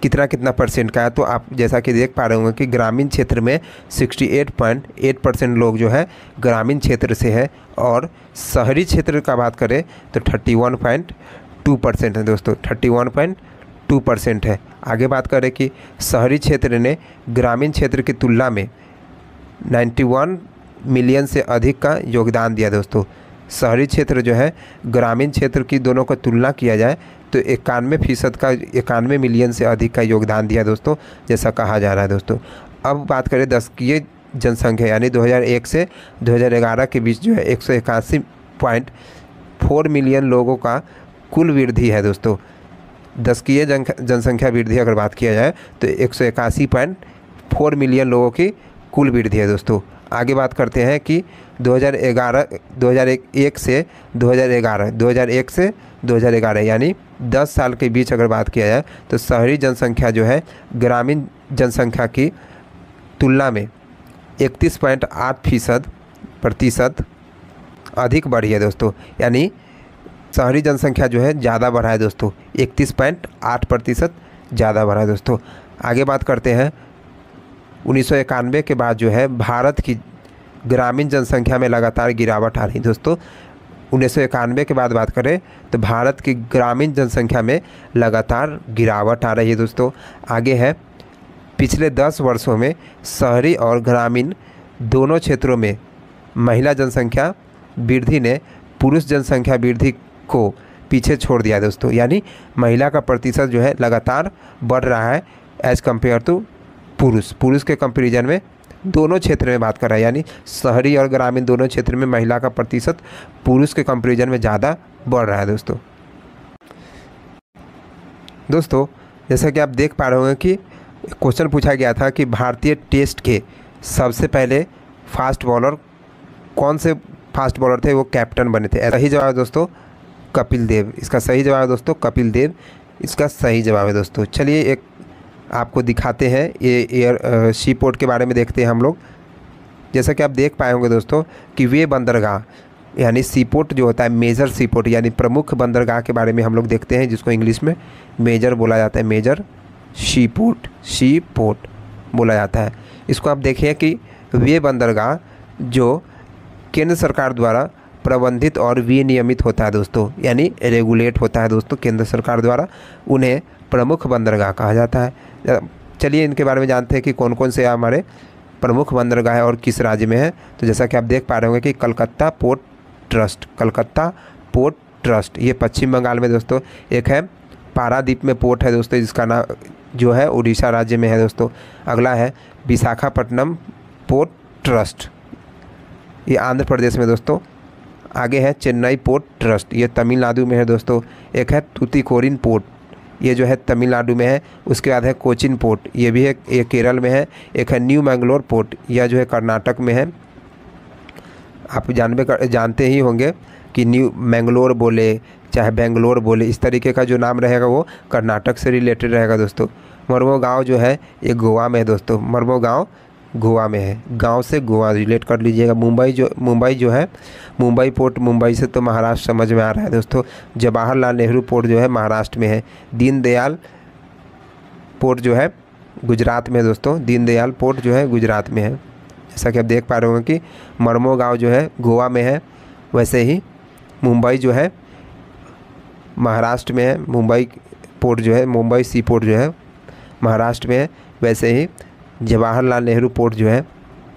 कितना % का है, तो आप जैसा कि देख पा रहे होंगे कि ग्रामीण क्षेत्र में 68.8% लोग जो है ग्रामीण क्षेत्र से है और शहरी क्षेत्र का बात करें तो 31.2% है दोस्तों। 31.2% है। आगे बात करें कि शहरी क्षेत्र ने ग्रामीण क्षेत्र की तुलना में 91 मिलियन से अधिक का योगदान दिया दोस्तों। शहरी क्षेत्र जो है ग्रामीण क्षेत्र की दोनों को तुलना किया जाए तो 91% का 91 मिलियन से अधिक का योगदान दिया दोस्तों, जैसा कहा जा रहा है दोस्तों। अब बात करें दशकीय जनसंख्या यानी 2001 से 2011 के बीच जो है 181.4 मिलियन लोगों का कुल वृद्धि है दोस्तों। दशकीय जनसंख्या वृद्धि अगर बात किया जाए तो 181.4 मिलियन लोगों की कुल वृद्धि है दोस्तों। आगे बात करते हैं कि 2001 से 2011 यानी 10 साल के बीच अगर बात किया जाए तो शहरी जनसंख्या जो है ग्रामीण जनसंख्या की तुलना में 31.8% अधिक बढ़ी है दोस्तों। यानी शहरी जनसंख्या जो है ज़्यादा बढ़ा है दोस्तों, 31.8% ज़्यादा बढ़ा है दोस्तों। आगे बात करते हैं 1991 के बाद जो है भारत की ग्रामीण जनसंख्या में लगातार गिरावट आ रही है दोस्तों। 1991 के बाद बात करें तो भारत की ग्रामीण जनसंख्या में लगातार गिरावट आ रही है दोस्तों। आगे है पिछले 10 वर्षों में शहरी और ग्रामीण दोनों क्षेत्रों में महिला जनसंख्या वृद्धि ने पुरुष जनसंख्या वृद्धि को पीछे छोड़ दिया दोस्तों। यानी महिला का प्रतिशत जो है लगातार बढ़ रहा है एज़ कम्पेयर टू पुरुष के कंपेरिजन में दोनों क्षेत्र में बात कर रहा है। यानी शहरी और ग्रामीण दोनों क्षेत्र में महिला का प्रतिशत पुरुष के कंपेरिजन में ज़्यादा बढ़ रहा है दोस्तों। जैसा कि आप देख पा रहे होंगे कि क्वेश्चन पूछा गया था कि भारतीय टेस्ट के सबसे पहले फास्ट बॉलर कौन से फास्ट बॉलर थे, वो कैप्टन बने थे। सही जवाब है दोस्तों कपिल देव। इसका सही जवाब है दोस्तों कपिल देव, इसका सही जवाब है दोस्तों। चलिए एक आपको दिखाते हैं ये सी पोर्ट के बारे में देखते हैं हम लोग। जैसा कि आप देख पाए होंगे दोस्तों कि वे बंदरगाह यानी सीपोर्ट जो होता है, मेजर सीपोर्ट यानी प्रमुख बंदरगाह के बारे में हम लोग देखते हैं, जिसको इंग्लिश में मेजर बोला जाता है, मेजर सी पोर्ट बोला जाता है। इसको आप देखिए कि वे बंदरगाह जो केंद्र सरकार द्वारा प्रबंधित और विनियमित होता है दोस्तों, यानी रेगुलेट होता है दोस्तों केंद्र सरकार द्वारा, उन्हें प्रमुख बंदरगाह कहा जाता है। चलिए इनके बारे में जानते हैं कि कौन कौन से हमारे प्रमुख बंदरगाह है और किस राज्य में है। तो जैसा कि आप देख पा रहे होंगे कि कलकत्ता पोर्ट ट्रस्ट ये पश्चिम बंगाल में दोस्तों एक है। पारादीप में पोर्ट है दोस्तों, जिसका नाम जो है उड़ीसा राज्य में है दोस्तों। अगला है विशाखापट्टनम पोर्ट ट्रस्ट, ये आंध्र प्रदेश में दोस्तों। आगे है चेन्नई पोर्ट ट्रस्ट, ये तमिलनाडु में है दोस्तों। एक है तूतीकोरिन पोर्ट, ये जो है तमिलनाडु में है। उसके बाद है कोचिन पोर्ट, ये भी है, ये केरल में है। एक है न्यू मैंगलोर पोर्ट, यह जो है कर्नाटक में है। आप जानते ही होंगे कि न्यू मैंगलोर बोले चाहे बेंगलोर बोले, इस तरीके का जो नाम रहेगा वो कर्नाटक से रिलेटेड रहेगा दोस्तों। मरमो गाँव जो है ये गोवा में है दोस्तों, मरमो गाँव गोवा में है, गांव से गोवा रिलेट कर लीजिएगा। मुंबई जो है मुंबई पोर्ट, मुंबई से तो महाराष्ट्र समझ में आ रहा है दोस्तों। जवाहरलाल नेहरू पोर्ट जो है महाराष्ट्र में है। दीनदयाल पोर्ट जो है गुजरात में है दोस्तों, दीनदयाल पोर्ट जो है गुजरात में है। जैसा कि आप देख पा रहे होंगे कि मरमो गाँव जो है गोवा में है, वैसे ही मुंबई जो है महाराष्ट्र में है। मुंबई पोर्ट जो है, मुंबई सी पोर्ट जो है महाराष्ट्र में है, वैसे ही जवाहरलाल नेहरू पोर्ट जो है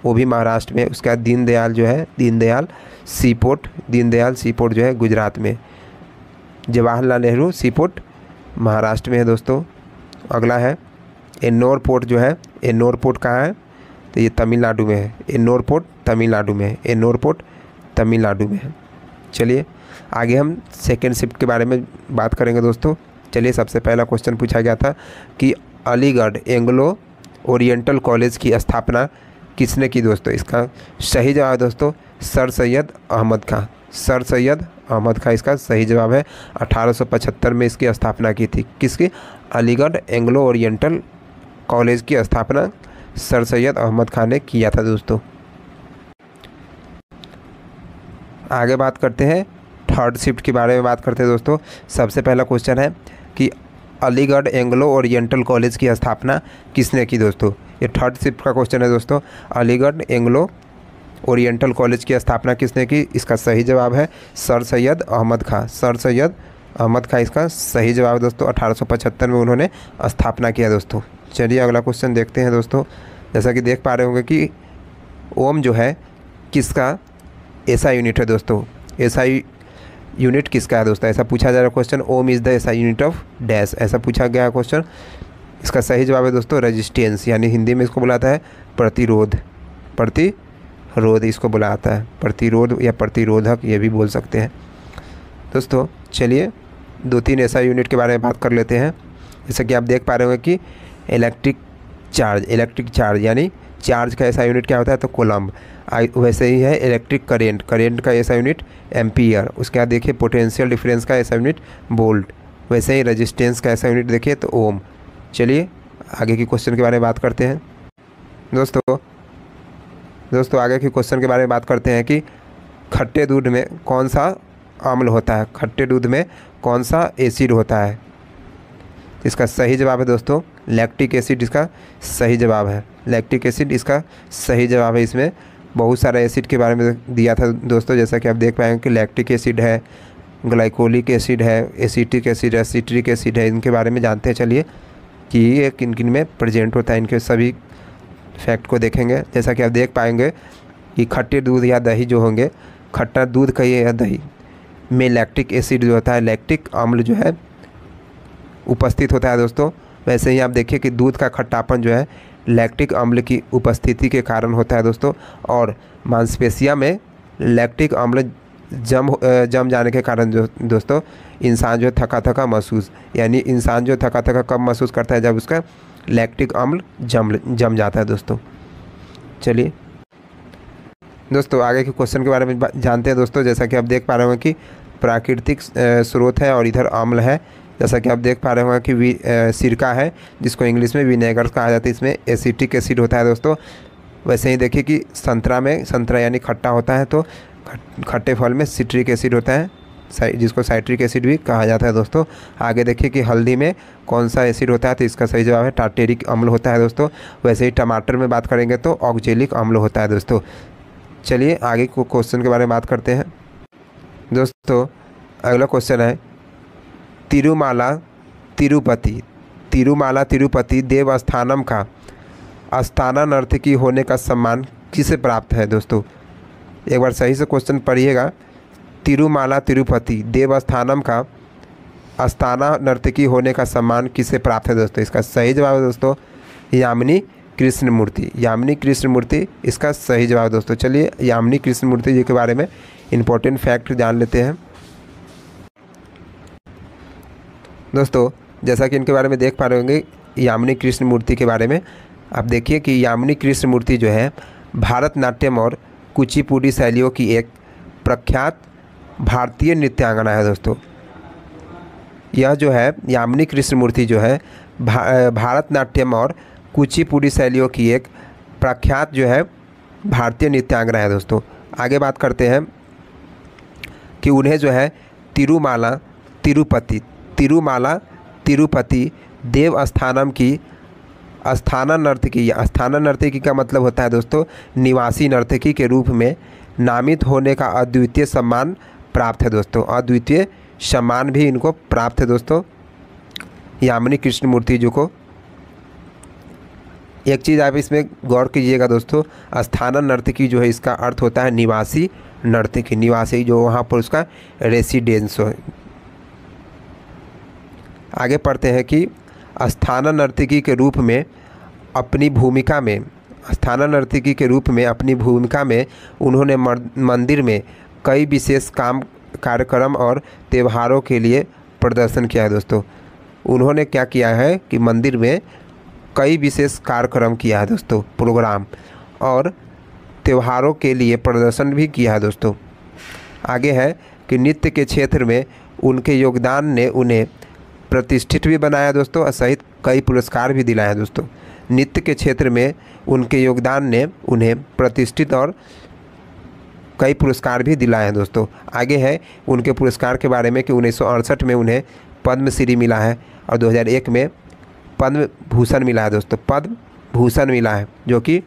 वो भी महाराष्ट्र में। उसके बाद दीनदयाल सी पोर्ट जो है गुजरात में। जवाहरलाल नेहरू सी पोर्ट महाराष्ट्र में है दोस्तों। अगला है एन्नोर पोर्ट जो है, एन्नोर पोर्ट कहाँ है, तो ये तमिलनाडु में है। एन्नोर पोर्ट तमिलनाडु में है, एन्नोर पोर्ट तमिलनाडु में है। चलिए आगे हम सेकेंड शिफ्ट के बारे में बात करेंगे दोस्तों। चलिए, सबसे पहला क्वेश्चन पूछा गया था कि अलीगढ़ एंग्लो ओरिएंटल कॉलेज की स्थापना किसने की दोस्तों। इसका सही जवाब दोस्तों सर सैयद अहमद खां, सर सैयद अहमद खां इसका सही जवाब है। 1875 में इसकी स्थापना की थी। किसकी? अलीगढ़ एंग्लो ओरिएंटल कॉलेज की स्थापना सर सैयद अहमद खां ने किया था दोस्तों। आगे बात करते हैं थर्ड शिफ्ट के बारे में बात करते हैं दोस्तों। सबसे पहला क्वेश्चन है कि अलीगढ़ एंग्लो ओरिएंटल कॉलेज की स्थापना किसने की दोस्तों। ये थर्ड शिफ्ट का क्वेश्चन है दोस्तों। अलीगढ़ एंग्लो ओरिएंटल कॉलेज की स्थापना किसने की? इसका सही जवाब है सर सैयद अहमद खां, सर सैयद अहमद खां इसका सही जवाब दोस्तों। 1875 में उन्होंने स्थापना किया दोस्तों। चलिए अगला क्वेश्चन देखते हैं दोस्तों। जैसा कि देख पा रहे होंगे कि ओम जो है किसका ऐसा यूनिट है दोस्तों। एसआई यूनिट किसका है दोस्तों, ऐसा पूछा जा रहा है question. Ohm is the SI unit of dash, ऐसा पूछा गया है क्वेश्चन। इसका सही जवाब है दोस्तों रेजिस्टेंस, यानी हिंदी में इसको बुलाता है प्रतिरोध, प्रतिरोध इसको बुलाता है, प्रतिरोध या प्रतिरोधक ये भी बोल सकते हैं दोस्तों। चलिए 2-3 एसआई यूनिट के बारे में बात कर लेते हैं। जैसा कि आप देख पा रहे होंगे कि इलेक्ट्रिक चार्ज यानी चार्ज का ऐसा यूनिट क्या होता है तो कोलम्ब। वैसे ही है इलेक्ट्रिक करेंट का ऐसा यूनिट एम्पियर। उसके बाद देखिए पोटेंशियल डिफरेंस का ऐसा यूनिट वोल्ट। वैसे ही रेजिस्टेंस का ऐसा यूनिट देखिए तो ओम। चलिए आगे के क्वेश्चन के बारे में बात करते हैं दोस्तों आगे के क्वेश्चन के बारे में बात करते हैं कि खट्टे दूध में कौन सा अम्ल होता है, खट्टे दूध में कौन सा एसिड होता है। इसका सही जवाब है दोस्तों लैक्टिक एसिड, इसका सही जवाब है लैक्टिक एसिड, इसका सही जवाब है। इसमें बहुत सारे एसिड के बारे में दिया था दोस्तों, जैसा कि आप देख पाएंगे कि लैक्टिक एसिड है, ग्लाइकोलिक एसिड है, एसिटिक एसिड है, सिट्रिक एसिड है। इनके बारे में जानते हैं चलिए कि ये किन किन में प्रेजेंट होता है, इनके सभी फैक्ट को देखेंगे। जैसा कि आप देख पाएंगे कि खट्टे दूध या दही जो होंगे, खट्टा दूध कहिए या दही में लैक्टिक एसिड जो होता है, लैक्टिक अम्ल जो है उपस्थित होता है दोस्तों। वैसे ही आप देखिए कि दूध का खट्टापन जो है लैक्टिक अम्ल की उपस्थिति के कारण होता है दोस्तों। और मांसपेशियों में लैक्टिक अम्ल जम जाने के कारण जो दोस्तों इंसान जो थका महसूस, यानी इंसान जो थका कब महसूस करता है जब उसका लैक्टिक अम्ल जम जाता है दोस्तों। चलिए दोस्तों आगे के क्वेश्चन के बारे में जानते हैं दोस्तों। जैसा कि आप देख पा रहे होंगे कि प्राकृतिक स्रोत है और इधर अम्ल है। जैसा कि आप देख पा रहे होंगे कि सिरका है जिसको इंग्लिश में विनेगर कहा जाता है, इसमें एसिटिक एसिड होता है दोस्तों। वैसे ही देखिए कि संतरा में, संतरा यानी खट्टा होता है, तो खट्टे फल में सिट्रिक एसिड होता है, जिसको साइट्रिक एसिड भी कहा जाता है दोस्तों। आगे देखिए कि हल्दी में कौन सा एसिड होता है, तो इसका सही जवाब है टार्टेरिक अम्ल होता है दोस्तों। वैसे ही टमाटर में बात करेंगे तो ऑक्जेलिक अम्ल होता है दोस्तों। चलिए आगे को क्वेश्चन के बारे में बात करते हैं दोस्तों। अगला क्वेश्चन है तिरुमाला तिरुपति, तिरुमाला तिरुपति देवस्थानम का आस्थाना नर्तकी होने का सम्मान किसे प्राप्त है दोस्तों। एक बार सही से क्वेश्चन पढ़िएगा। तिरुमाला तिरुपति देवस्थानम का आस्थाना नर्तकी होने का सम्मान किसे प्राप्त है दोस्तों। इसका सही जवाब है दोस्तों यामिनी कृष्णमूर्ति, यामिनी कृष्णमूर्ति इसका सही जवाब दोस्तों। चलिए यामिनी कृष्णमूर्ति जी के बारे में इम्पोर्टेंट फैक्ट जान लेते हैं दोस्तों। जैसा कि इनके बारे में देख पा रहे होंगे यामिनी कृष्णमूर्ति के बारे में, आप देखिए कि यामिनी कृष्णमूर्ति जो है भारतनाट्यम और कुचिपुड़ी शैलियों की एक प्रख्यात भारतीय नृत्यांगना है दोस्तों। यह जो है यामिनी कृष्णमूर्ति जो है भारतनाट्यम और कुचिपुड़ी शैलियों की एक प्रख्यात जो है भारतीय नृत्यांगना है दोस्तों। आगे बात करते हैं कि उन्हें जो है तिरुमाला तिरुपति, तिरुमाला तिरुपति देवस्थानम की आस्थाना नर्तकी, आस्थाना नर्तकी का मतलब होता है दोस्तों निवासी नर्तकी के रूप में नामित होने का अद्वितीय सम्मान प्राप्त है दोस्तों। अद्वितीय सम्मान भी इनको प्राप्त है दोस्तों यामिनी कृष्णमूर्ति जी को। एक चीज़ आप इसमें गौर कीजिएगा दोस्तों, आस्थाना नर्तकी जो है इसका अर्थ होता है निवासी नर्तकी, निवासी जो वहाँ पर उसका रेसिडेंस हो। आगे पढ़ते हैं कि आस्थाना नर्तकी के रूप में अपनी भूमिका में, आस्थाना नर्तकी के रूप में अपनी भूमिका में उन्होंने मंदिर में कई विशेष कार्यक्रम और त्योहारों के लिए प्रदर्शन किया है दोस्तों। उन्होंने क्या किया है कि मंदिर में कई विशेष कार्यक्रम किया है दोस्तों, प्रोग्राम और त्योहारों के लिए प्रदर्शन भी किया है दोस्तों। आगे है कि नृत्य के क्षेत्र में उनके योगदान ने उन्हें प्रतिष्ठित भी बनाया दोस्तों और सहित कई पुरस्कार भी दिलाया है दोस्तों। नृत्य के क्षेत्र में उनके योगदान ने उन्हें प्रतिष्ठित और कई पुरस्कार भी दिलाए हैं दोस्तों। आगे है उनके पुरस्कार के बारे में कि 1968 में उन्हें पद्मश्री मिला है और 2001 में पद्म भूषण मिला है दोस्तों, पद्म भूषण मिला है जो कि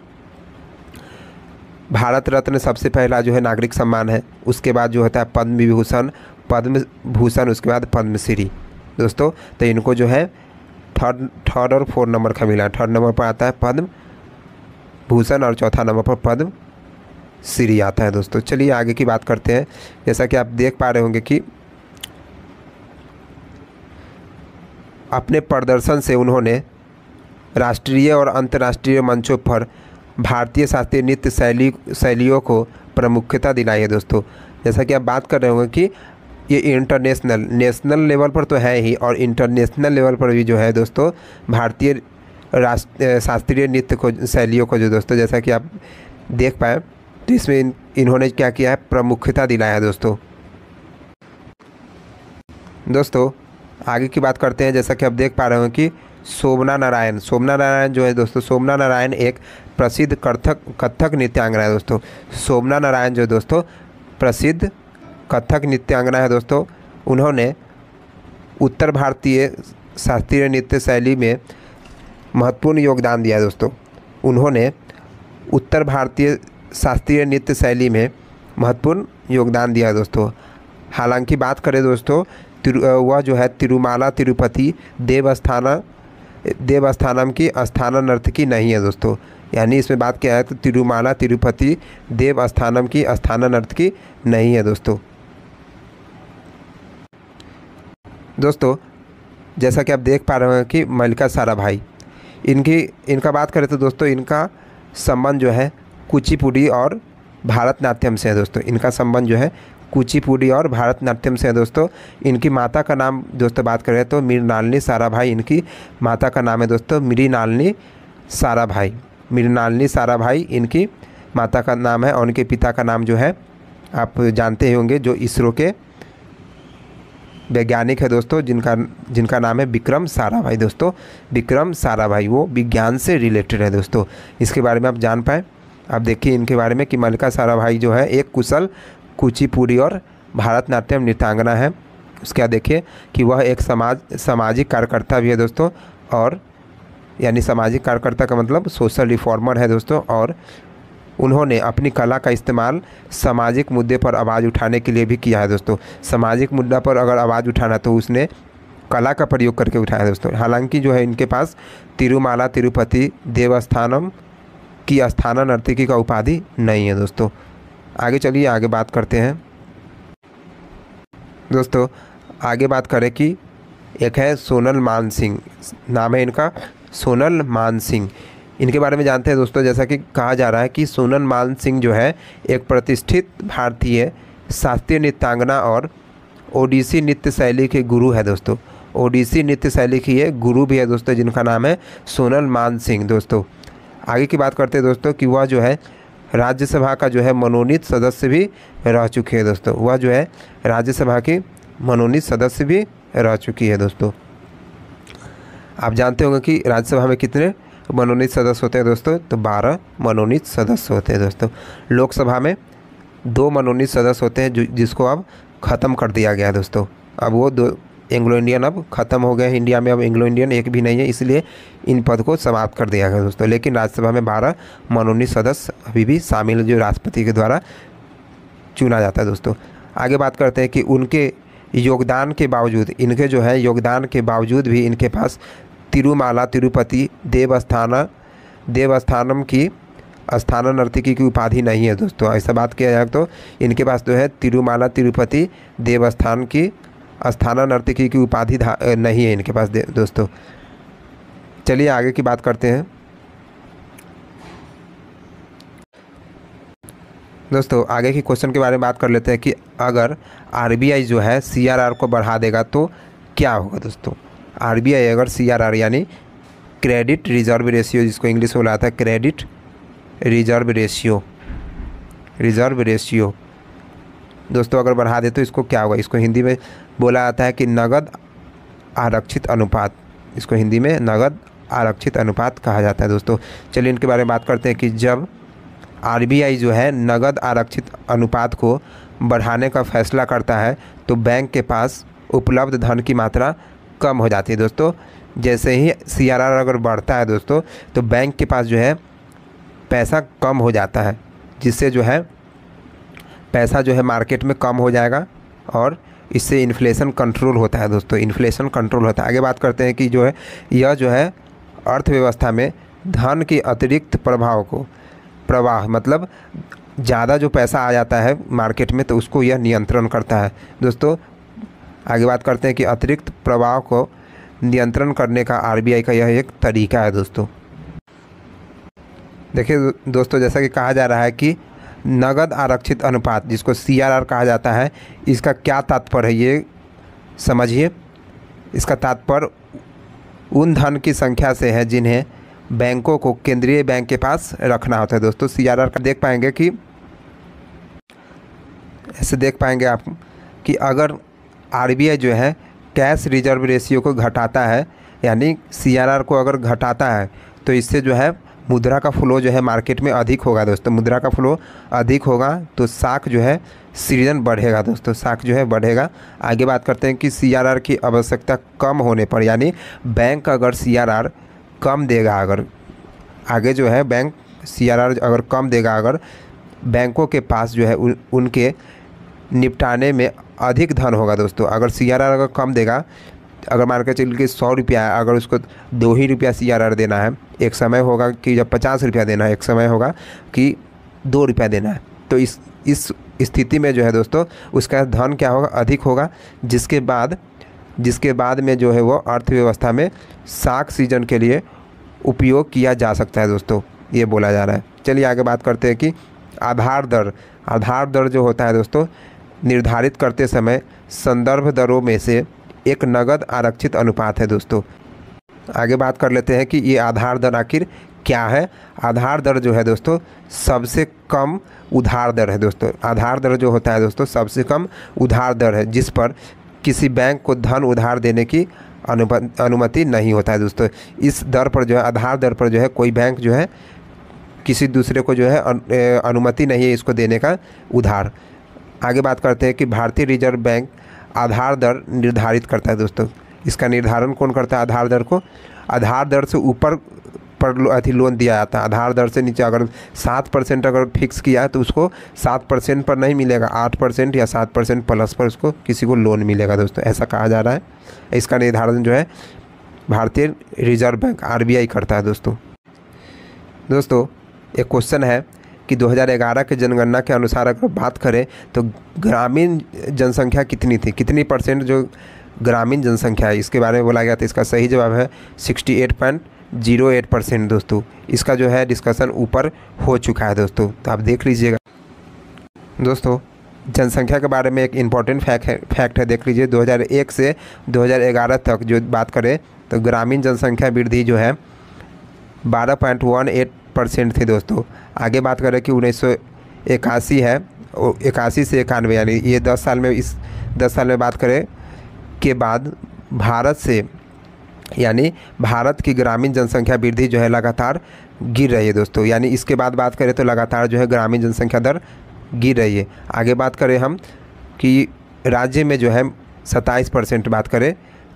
भारत रत्न सबसे पहला जो है नागरिक सम्मान है। उसके बाद जो होता है पद्म विभूषण, पद्म भूषण, उसके बाद पद्मश्री दोस्तों। तो इनको जो है थर्ड और 4 नंबर का मिला है। 3rd नंबर पर आता है पद्म भूषण और 4था नंबर पर पद्म श्री आता है दोस्तों। चलिए आगे की बात करते हैं। जैसा कि आप देख पा रहे होंगे कि अपने प्रदर्शन से उन्होंने राष्ट्रीय और अंतर्राष्ट्रीय मंचों पर भारतीय शास्त्रीय नृत्य शैलियों को प्रमुखता दिलाई है दोस्तों। जैसा कि आप बात कर रहे होंगे कि ये नेशनल लेवल पर तो है ही और इंटरनेशनल लेवल पर भी जो है दोस्तों भारतीय शास्त्रीय नृत्य को शैलियों को जो दोस्तों जैसा कि आप देख पाए तो इसमें इन्होंने क्या किया है, प्रमुखता दिलाया है दोस्तों। आगे की बात करते हैं। जैसा कि आप देख पा रहे हो कि शोभना नारायण जो है दोस्तों, शोभना नारायण एक प्रसिद्ध कथक नृत्यांगना है दोस्तों। शोभना नारायण जो दोस्तों प्रसिद्ध कथक नृत्यांगना है दोस्तों। उन्होंने उत्तर भारतीय शास्त्रीय नृत्य शैली में महत्वपूर्ण योगदान दिया है दोस्तों। उन्होंने उत्तर भारतीय शास्त्रीय नृत्य शैली में महत्वपूर्ण योगदान दिया है दोस्तों। हालांकि बात करें दोस्तों वह जो है तिरुमाला तिरुपति देवस्थानम की आस्थाना नर्तकी नहीं है दोस्तों। यानी इसमें बात क्या है तो तिरुमाला तिरुपति देवस्थानम की आस्थाना नर्तकी नहीं है दोस्तों। जैसा कि आप देख पा रहे हैं कि मल्लिका साराभाई, इनका बात करें तो दोस्तों इनका संबंध जो है कुचिपुड़ी और भारतनाट्यम से है दोस्तों। इनका संबंध जो है कुचिपुड़ी और भारतनाट्यम से है दोस्तों। इनकी माता का नाम दोस्तों बात करें तो मृणालिनी साराभाई, इनकी माता का नाम है दोस्तों मृणालिनी साराभाई। मृणालिनी साराभाई इनकी माता का नाम है और उनके पिता का नाम जो है आप जानते ही होंगे, जो इसरो के वैज्ञानिक है दोस्तों, जिनका नाम है विक्रम साराभाई दोस्तों। विक्रम साराभाई वो विज्ञान से रिलेटेड है दोस्तों। इसके बारे में आप जान पाएँ। आप देखिए इनके बारे में कि मल्लिका साराभाई जो है एक कुशल कुचिपुड़ी और भारतनाट्यम नृत्यांगना है। उसके बाद देखिए कि वह एक सामाजिक कार्यकर्ता भी है दोस्तों, और यानी सामाजिक कार्यकर्ता का मतलब सोशल रिफॉर्मर है दोस्तों, और उन्होंने अपनी कला का इस्तेमाल सामाजिक मुद्दे पर आवाज़ उठाने के लिए भी किया है दोस्तों। सामाजिक मुद्दा पर अगर आवाज़ उठाना तो उसने कला का प्रयोग करके उठाया है दोस्तों। हालांकि जो है इनके पास तिरुमाला तिरुपति देवस्थानम की अस्थाना नर्तकी का उपाधि नहीं है दोस्तों। आगे चलिए आगे बात करते हैं दोस्तों। आगे बात करें कि एक है सोनल मानसिंह, नाम है इनका सोनल मानसिंह। इनके बारे में जानते हैं दोस्तों। जैसा कि कहा जा रहा है कि सोनल मानसिंह जो है एक प्रतिष्ठित भारतीय शास्त्रीय नृत्यांगना और ओडिसी नृत्य शैली के गुरु है दोस्तों। ओडिसी नृत्य शैली की ये गुरु भी है दोस्तों, जिनका नाम है सोनल मानसिंह दोस्तों। आगे की बात करते हैं दोस्तों कि वह जो है राज्यसभा का जो है मनोनीत सदस्य भी रह चुके हैं दोस्तों। वह जो है राज्यसभा की मनोनीत सदस्य भी रह चुकी है दोस्तों। आप जानते होंगे कि राज्यसभा में कितने मनोनीत सदस्य होते हैं दोस्तों, तो 12 मनोनीत सदस्य होते हैं दोस्तों। लोकसभा में 2 मनोनीत सदस्य होते हैं जिसको अब ख़त्म कर दिया गया है दोस्तों। अब वो 2 एंग्लो इंडियन अब ख़त्म हो गए। इंडिया में अब एंग्लो इंडियन एक भी नहीं है, इसलिए इन पद को समाप्त कर दिया गया दोस्तों। लेकिन राज्यसभा में 12 मनोनीत सदस्य अभी भी शामिल, जो राष्ट्रपति के द्वारा चुना जाता है दोस्तों। आगे बात करते हैं कि उनके योगदान के बावजूद, इनके जो है योगदान के बावजूद भी इनके पास तिरुमाला तिरुपति देवस्थानम की अस्थाना नर्तकी की उपाधि नहीं है दोस्तों। ऐसा बात किया जाए तो इनके पास जो है तिरुमाला तिरुपति देवस्थान की अस्थाना नर्तकी की उपाधि नहीं है इनके पास दोस्तों। चलिए आगे की बात करते हैं दोस्तों। आगे की क्वेश्चन के बारे में बात कर लेते हैं कि अगर आरबीआई जो है सीआरआर को बढ़ा देगा तो क्या होगा दोस्तों। आरबीआई अगर सीआरआर यानी क्रेडिट रिजर्व रेशियो, जिसको इंग्लिश में बोला जाता है क्रेडिट रिजर्व रेशियो दोस्तों, अगर बढ़ा दे तो इसको क्या होगा। इसको हिंदी में बोला जाता है कि नगद आरक्षित अनुपात। इसको हिंदी में नगद आरक्षित अनुपात कहा जाता है दोस्तों। चलिए इनके बारे में बात करते हैं कि जब आरबीआई जो है नगद आरक्षित अनुपात को बढ़ाने का फैसला करता है तो बैंक के पास उपलब्ध धन की मात्रा कम हो जाती है दोस्तों। जैसे ही सीआरआर अगर बढ़ता है दोस्तों तो बैंक के पास जो है पैसा कम हो जाता है, जिससे जो है पैसा जो है मार्केट में कम हो जाएगा और इससे इन्फ्लेशन कंट्रोल होता है दोस्तों। इन्फ्लेशन कंट्रोल होता है। आगे बात करते हैं कि जो है यह जो है अर्थव्यवस्था में धन के अतिरिक्त प्रवाह मतलब ज़्यादा जो पैसा आ जाता है मार्केट में तो उसको यह नियंत्रण करता है दोस्तों। आगे बात करते हैं कि अतिरिक्त प्रवाह को नियंत्रण करने का आरबीआई का यह एक तरीका है दोस्तों। देखिए दोस्तों, जैसा कि कहा जा रहा है कि नगद आरक्षित अनुपात, जिसको सीआरआर कहा जाता है, इसका क्या तात्पर्य है ये समझिए। इसका तात्पर्य उन धन की संख्या से है जिन्हें बैंकों को केंद्रीय बैंक के पास रखना होता है दोस्तों। सीआरआर का देख पाएंगे कि ऐसे देख पाएंगे आप कि अगर आरबीआई जो है कैश रिजर्व रेशियो को घटाता है, यानी सीआरआर को अगर घटाता है तो इससे जो है मुद्रा का फ्लो जो है मार्केट में अधिक होगा दोस्तों। मुद्रा का फ्लो अधिक होगा तो साख जो है सृजन बढ़ेगा दोस्तों, साख जो है बढ़ेगा। आगे बात करते हैं कि सीआरआर की आवश्यकता कम होने पर, यानी बैंक अगर सीआरआर कम देगा, अगर आगे जो है बैंक सीआरआर अगर कम देगा, अगर बैंकों के पास जो है उनके निपटाने में अधिक धन होगा दोस्तों। अगर सीआरआर अगर कम देगा, अगर मान के चल के 100 रुपया है, अगर उसको 2 ही रुपया सीआरआर देना है, एक समय होगा कि जब 50 रुपया देना है, एक समय होगा कि 2 रुपया देना है, तो इस स्थिति में जो है दोस्तों उसका धन क्या होगा, अधिक होगा, जिसके बाद में जो है वो अर्थव्यवस्था में साख सीजन के लिए उपयोग किया जा सकता है दोस्तों, ये बोला जा रहा है। चलिए आगे बात करते हैं कि आधार दर जो होता है दोस्तों निर्धारित करते समय संदर्भ दरों में से एक नगद आरक्षित अनुपात है दोस्तों। आगे बात कर लेते हैं कि ये आधार दर आखिर क्या है। आधार दर जो है दोस्तों सबसे कम उधार दर है दोस्तों। आधार दर जो होता है दोस्तों सबसे कम उधार दर है, जिस पर किसी बैंक को धन उधार देने की अनुमति नहीं होता है दोस्तों। इस दर पर जो है, आधार दर पर जो है, कोई बैंक जो है किसी दूसरे को जो है अनुमति नहीं है इसको देने का उधार। आगे बात करते हैं कि भारतीय रिजर्व बैंक आधार दर निर्धारित करता है दोस्तों। इसका निर्धारण कौन करता है आधार दर को? आधार दर से ऊपर पर लोन दिया जाता है। आधार दर से नीचे अगर 7% अगर फिक्स किया है तो उसको 7% पर नहीं मिलेगा, 8% या 7% प्लस पर उसको किसी को लोन मिलेगा दोस्तों, ऐसा कहा जा रहा है। इसका निर्धारण जो है भारतीय रिजर्व बैंक RBI करता है दोस्तों। एक क्वेश्चन है कि 2011 के जनगणना के अनुसार अगर बात करें तो ग्रामीण जनसंख्या कितनी थी, कितनी % जो ग्रामीण जनसंख्या है इसके बारे में बोला गया था। इसका सही जवाब है 68.08% दोस्तों। इसका जो है डिस्कशन ऊपर हो चुका है दोस्तों, तो आप देख लीजिएगा। दोस्तों जनसंख्या के बारे में एक इम्पॉर्टेंट फैक्ट है, देख लीजिए। 2001 से 2011 तक जो बात करें तो ग्रामीण जनसंख्या वृद्धि जो है 12.18% थी दोस्तों। आगे बात करें कि 1981 है, 81 से 91 यानी ये 10 साल में, इस 10 साल में बात करें के बाद भारत से यानी भारत की ग्रामीण जनसंख्या वृद्धि जो है लगातार गिर रही है दोस्तों। यानी इसके बाद बात करें तो लगातार जो है ग्रामीण जनसंख्या दर गिर रही है। आगे बात करें हम कि राज्य में जो है 27% बात करें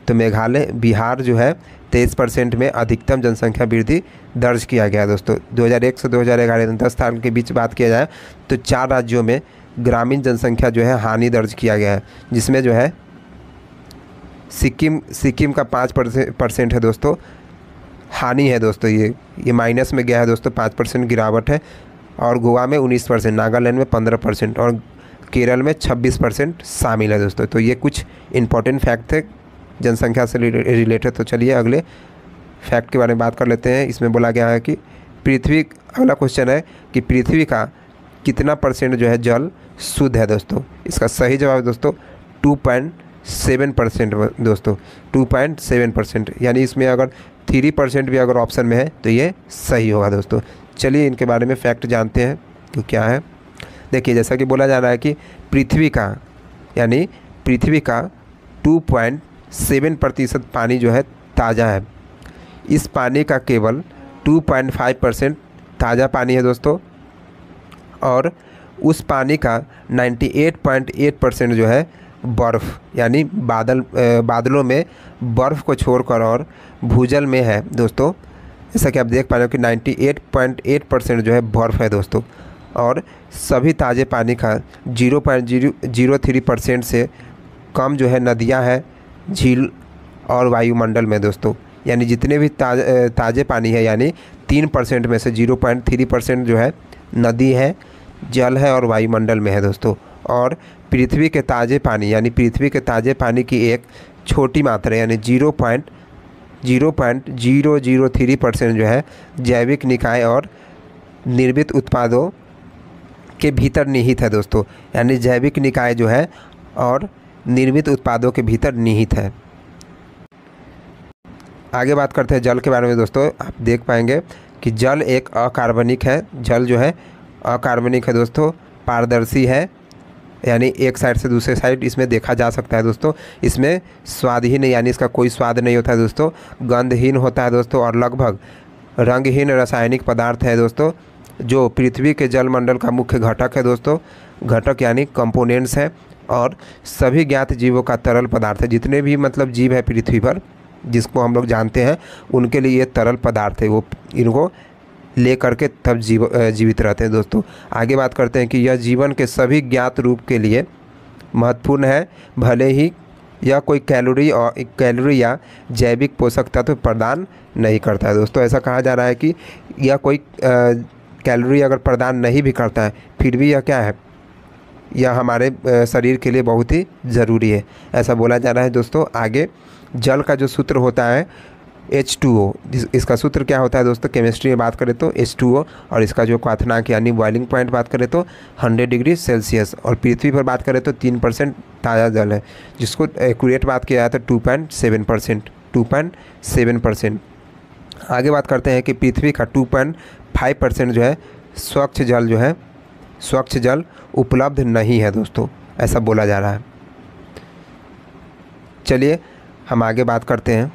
तो मेघालय, बिहार जो है 23% में अधिकतम जनसंख्या वृद्धि दर्ज किया गया दोस्तों। 2001 से 2011 10 साल के बीच बात किया जाए तो 4 राज्यों में ग्रामीण जनसंख्या जो है हानि दर्ज किया गया है, जिसमें जो है सिक्किम का 5% है दोस्तों, हानि है दोस्तों। ये माइनस में गया है दोस्तों, 5% गिरावट है। और गोवा में 19%, नागालैंड में 15% और केरल में 26% शामिल है दोस्तों। तो ये कुछ इंपॉर्टेंट फैक्ट थे जनसंख्या से रिलेटेड। तो चलिए अगले फैक्ट के बारे में बात कर लेते हैं। इसमें बोला गया है कि अगला क्वेश्चन है कि पृथ्वी का कितना % जो है जल शुद्ध है दोस्तों। इसका सही जवाब है दोस्तों 2.7% दोस्तों, 2.7%। यानी इसमें अगर 3% भी अगर ऑप्शन में है तो ये सही होगा दोस्तों। चलिए इनके बारे में फैक्ट जानते हैं कि क्या है। देखिए जैसा कि बोला जा रहा है कि पृथ्वी का 2.7% पानी जो है ताज़ा है। इस पानी का केवल 2.5% ताज़ा पानी है दोस्तों, और उस पानी का 98.8% जो है बर्फ़ यानी बादलों में बर्फ़ को छोड़कर और भूजल में है दोस्तों। जैसा कि आप देख पा रहे हो कि 98.8% जो है बर्फ़ है दोस्तों, और सभी ताज़े पानी का 0.003% से कम जो है नदियां हैं, झील और वायुमंडल में दोस्तों। यानी जितने भी ताज़े पानी है यानी 3% में से 0.3% जो है नदी है, जल है और वायुमंडल में है दोस्तों। और पृथ्वी के ताज़े पानी यानी पृथ्वी के ताज़े पानी की एक छोटी मात्रा यानी 0.003% जो है जैविक निकाय और निर्मित उत्पादों के भीतर निहित है दोस्तों। यानी जैविक निकाय जो है और निर्मित उत्पादों के भीतर निहित है। आगे बात करते हैं जल के बारे में दोस्तों। आप देख पाएंगे कि जल एक अकार्बनिक है। जल जो है अकार्बनिक है दोस्तों, पारदर्शी है, यानी एक साइड से दूसरे साइड इसमें देखा जा सकता है दोस्तों। इसमें स्वादहीन यानी इसका कोई स्वाद नहीं होता है दोस्तों, गंधहीन होता है दोस्तों, और लगभग रंगहीन रासायनिक पदार्थ है दोस्तों, जो पृथ्वी के जलमंडल का मुख्य घटक है दोस्तों। घटक यानी कंपोनेंट्स है, और सभी ज्ञात जीवों का तरल पदार्थ है। जितने भी मतलब जीव है पृथ्वी पर जिसको हम लोग जानते हैं उनके लिए ये तरल पदार्थ है, वो इनको ले करके तब जीवित रहते हैं दोस्तों। आगे बात करते हैं कि यह जीवन के सभी ज्ञात रूप के लिए महत्वपूर्ण है, भले ही यह कोई कैलोरी या जैविक पोषक तत्व प्रदान नहीं करता है दोस्तों। ऐसा कहा जा रहा है कि यह कोई कैलोरी अगर प्रदान नहीं भी करता है फिर भी यह क्या है, यह हमारे शरीर के लिए बहुत ही ज़रूरी है, ऐसा बोला जा रहा है दोस्तों। आगे जल का जो सूत्र होता है H2O, इसका सूत्र क्या होता है दोस्तों, केमिस्ट्री में बात करें तो H2O, और इसका जो क्वाथनांक यानी बॉइलिंग पॉइंट बात करें तो 100 डिग्री सेल्सियस, और पृथ्वी पर बात करें तो 3% ताज़ा जल है, जिसको एक्यूरेट बात किया जाता है 2.7%। आगे बात करते हैं कि पृथ्वी का 2.5% जो है स्वच्छ जल उपलब्ध नहीं है दोस्तों, ऐसा बोला जा रहा है। चलिए हम आगे बात करते हैं।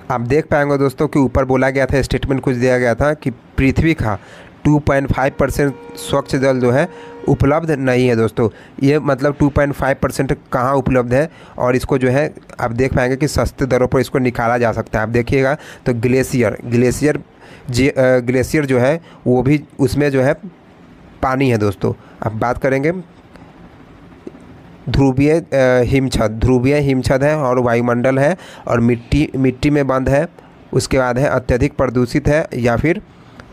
आप देख पाएंगे दोस्तों कि ऊपर बोला गया था, स्टेटमेंट कुछ दिया गया था कि पृथ्वी का 2.5% स्वच्छ जल जो है उपलब्ध नहीं है दोस्तों। ये मतलब 2.5% कहाँ उपलब्ध है, और इसको जो है आप देख पाएंगे कि सस्ते दरों पर इसको निकाला जा सकता है। आप देखिएगा तो ग्लेशियर जो है वो भी उसमें जो है पानी है दोस्तों। अब बात करेंगे ध्रुवीय हिमछद है और वायुमंडल है और मिट्टी में बंद है। उसके बाद है अत्यधिक प्रदूषित है या फिर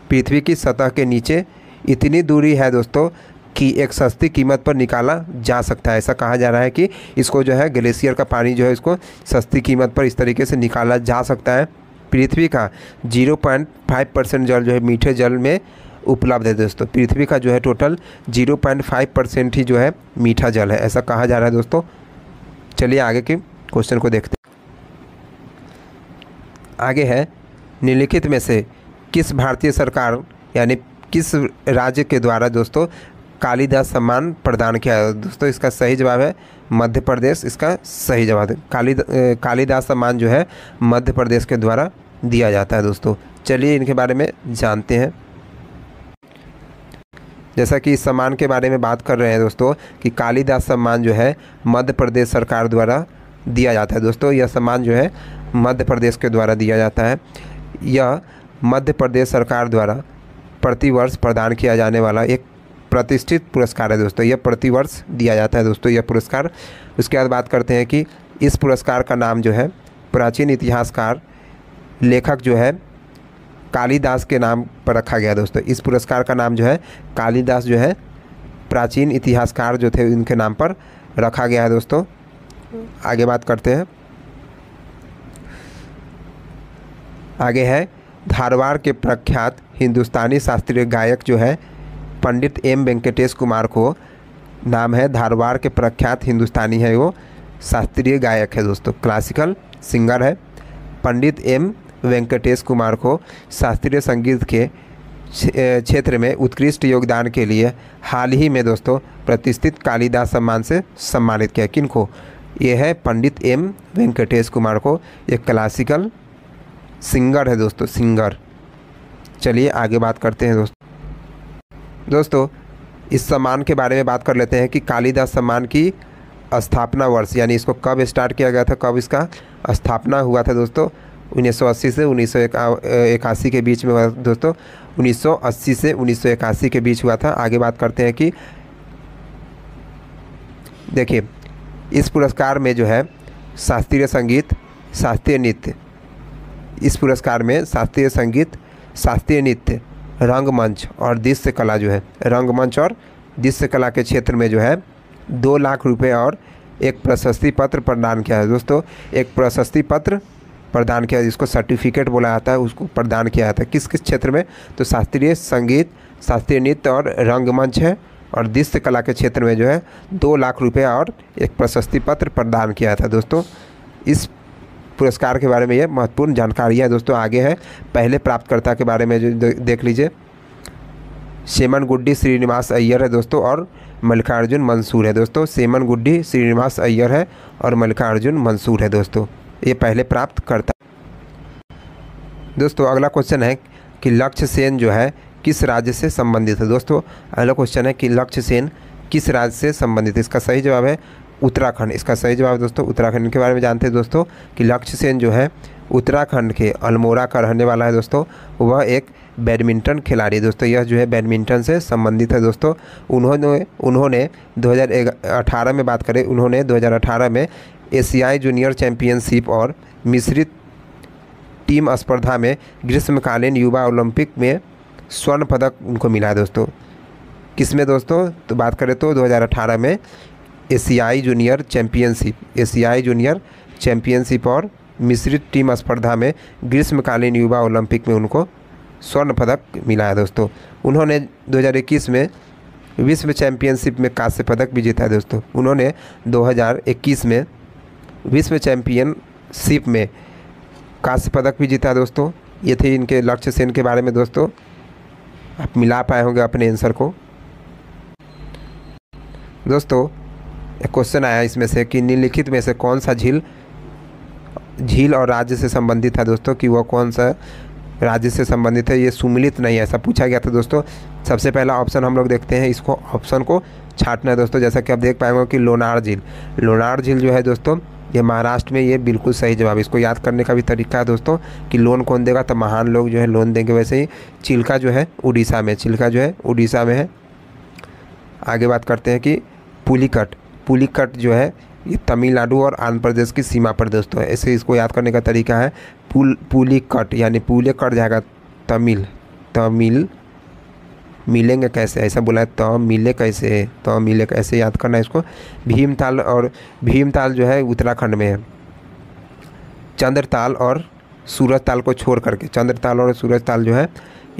पृथ्वी की सतह के नीचे इतनी दूरी है दोस्तों कि एक सस्ती कीमत पर निकाला जा सकता है। ऐसा कहा जा रहा है कि इसको जो है ग्लेशियर का पानी जो है इसको सस्ती कीमत पर इस तरीके से निकाला जा सकता है। पृथ्वी का 0.5% जल जो है मीठे जल में उपलब्ध है दोस्तों। पृथ्वी का जो है टोटल 0.5% ही जो है मीठा जल है, ऐसा कहा जा रहा है दोस्तों। चलिए आगे के क्वेश्चन को देखते हैं। आगे है निम्नलिखित में से किस भारतीय सरकार यानी किस राज्य के द्वारा दोस्तों कालिदास सम्मान प्रदान किया है दोस्तों। इसका सही जवाब है मध्य प्रदेश। इसका सही जवाब है कालिदास सम्मान जो है मध्य प्रदेश के द्वारा दिया जाता है दोस्तों। चलिए इनके बारे में जानते हैं। जैसा कि इस सम्मान के बारे में बात कर रहे हैं दोस्तों कि कालिदास सम्मान जो है मध्य प्रदेश सरकार द्वारा दिया जाता है दोस्तों। यह सम्मान जो है मध्य प्रदेश के द्वारा दिया जाता है। यह मध्य प्रदेश सरकार द्वारा प्रतिवर्ष प्रदान किया जाने वाला एक प्रतिष्ठित पुरस्कार है दोस्तों। यह प्रतिवर्ष दिया जाता है दोस्तों यह पुरस्कार। उसके बाद बात करते हैं कि इस पुरस्कार का नाम जो है प्राचीन इतिहासकार लेखक जो है कालिदास के नाम पर रखा गया दोस्तों। इस पुरस्कार का नाम जो है कालिदास जो है प्राचीन इतिहासकार जो थे उनके नाम पर रखा गया है दोस्तों। आगे बात करते हैं। आगे है धारवाड़ के प्रख्यात हिंदुस्तानी शास्त्रीय गायक जो है पंडित एम वेंकटेश कुमार को नाम है। धारवाड़ के प्रख्यात हिंदुस्तानी है, वो शास्त्रीय गायक है दोस्तों, क्लासिकल सिंगर है। पंडित एम वेंकटेश कुमार को शास्त्रीय संगीत के क्षेत्र में उत्कृष्ट योगदान के लिए हाल ही में दोस्तों प्रतिष्ठित कालिदास सम्मान से सम्मानित किया। किनको? ये है पंडित एम वेंकटेश कुमार को, एक क्लासिकल सिंगर है दोस्तों, सिंगर। चलिए आगे बात करते हैं दोस्तों इस सम्मान के बारे में बात कर लेते हैं कि कालिदास सम्मान की स्थापना वर्ष यानी इसको कब स्टार्ट किया गया था, कब इसका स्थापना हुआ था दोस्तों। 1980 से 1981 के बीच में हुआ दोस्तों। 1980 से 1981 के बीच हुआ था। आगे बात करते हैं कि देखिए इस पुरस्कार में जो है शास्त्रीय संगीत, शास्त्रीय नृत्य, इस पुरस्कार में शास्त्रीय संगीत, शास्त्रीय नृत्य, रंगमंच और दृश्य कला जो है, रंगमंच और दृश्य कला के क्षेत्र में जो है 2 लाख रुपए और एक प्रशस्ति पत्र प्रदान किया है दोस्तों। एक प्रशस्ति पत्र प्रदान किया, जिसको सर्टिफिकेट बोला जाता है, उसको प्रदान किया जाता है। किस किस क्षेत्र में? तो शास्त्रीय संगीत, शास्त्रीय नृत्य और रंगमंच है, और दृश्य कला के क्षेत्र में जो है 2 लाख रुपए और एक प्रशस्ति पत्र प्रदान किया था दोस्तों। इस पुरस्कार के बारे में ये महत्वपूर्ण जानकारी है दोस्तों। आगे है पहले प्राप्तकर्ता के बारे में जो देख लीजिए। सेमनगुड्डी श्रीनिवास अय्यर है दोस्तों और मल्लिकार्जुन मंसूर है दोस्तों। सेमनगुड्डी श्रीनिवास अय्यर है और मल्लिकार्जुन मंसूर है दोस्तों, ये पहले प्राप्त करता दोस्तों। अगला क्वेश्चन है कि लक्ष्य सेन जो है किस राज्य से संबंधित है दोस्तों। अगला क्वेश्चन है कि लक्ष्य सेन किस राज्य से संबंधित है। इसका सही जवाब है उत्तराखंड। इसका सही जवाब है दोस्तों उत्तराखंड। के बारे में जानते हैं दोस्तों कि लक्ष्य सेन जो है उत्तराखंड के अल्मोड़ा का रहने वाला है दोस्तों। वह एक बैडमिंटन खिलाड़ी दोस्तों, यह जो है बैडमिंटन से संबंधित है दोस्तों। उन्होंने 2018 में बात करें, उन्होंने 2018 में एशियाई जूनियर चैंपियनशिप और मिश्रित टीम स्पर्धा में ग्रीष्मकालीन युवा ओलंपिक में स्वर्ण पदक उनको मिला है दोस्तों। किसमें दोस्तों? तो बात करें तो 2018 में एशियाई जूनियर चैंपियनशिप और मिश्रित टीम स्पर्धा में ग्रीष्मकालीन युवा ओलंपिक में उनको स्वर्ण पदक मिला है दोस्तों। उन्होंने 2021 में विश्व चैंपियनशिप में कांस्य पदक भी जीता है दोस्तों। उन्होंने 2021 में विश्व चैंपियनशिप में कांस्य पदक भी जीता है दोस्तों। ये थे इनके लक्ष्य सेन के बारे में दोस्तों। आप मिला पाए होंगे अपने आंसर को दोस्तों। एक क्वेश्चन आया इसमें से कि निम्नलिखित में से कौन सा झील झील और राज्य से संबंधित है दोस्तों, कि वो कौन सा राज्य से संबंधित है, ये सुमिलित नहीं है, ऐसा पूछा गया था दोस्तों। सबसे पहला ऑप्शन हम लोग देखते हैं, इसको ऑप्शन को छांटना है दोस्तों। जैसा कि आप देख पाएंगे कि लोनार झील, लोनार झील जो है दोस्तों ये महाराष्ट्र में, ये बिल्कुल सही जवाब। इसको याद करने का भी तरीका है दोस्तों कि लोन कौन देगा, तो महान लोग जो है लोन देंगे। वैसे ही चिल्का जो है उड़ीसा में, चिल्का जो है उड़ीसा में है। आगे बात करते हैं कि पुलिकट, पुलिकट जो है ये तमिलनाडु और आंध्र प्रदेश की सीमा पर दोस्तों। ऐसे इसको याद करने का तरीका है पुलिकट, यानी पुले कट जाएगा तमिल मिलेंगे कैसे, ऐसा बोला है, तो मिले कैसे, तो मिले कैसे याद करना है इसको। भीमताल, और भीमताल जो है उत्तराखंड में है। चंद्रताल और सूरजताल को छोड़ करके, चंद्रताल और सूरजताल जो है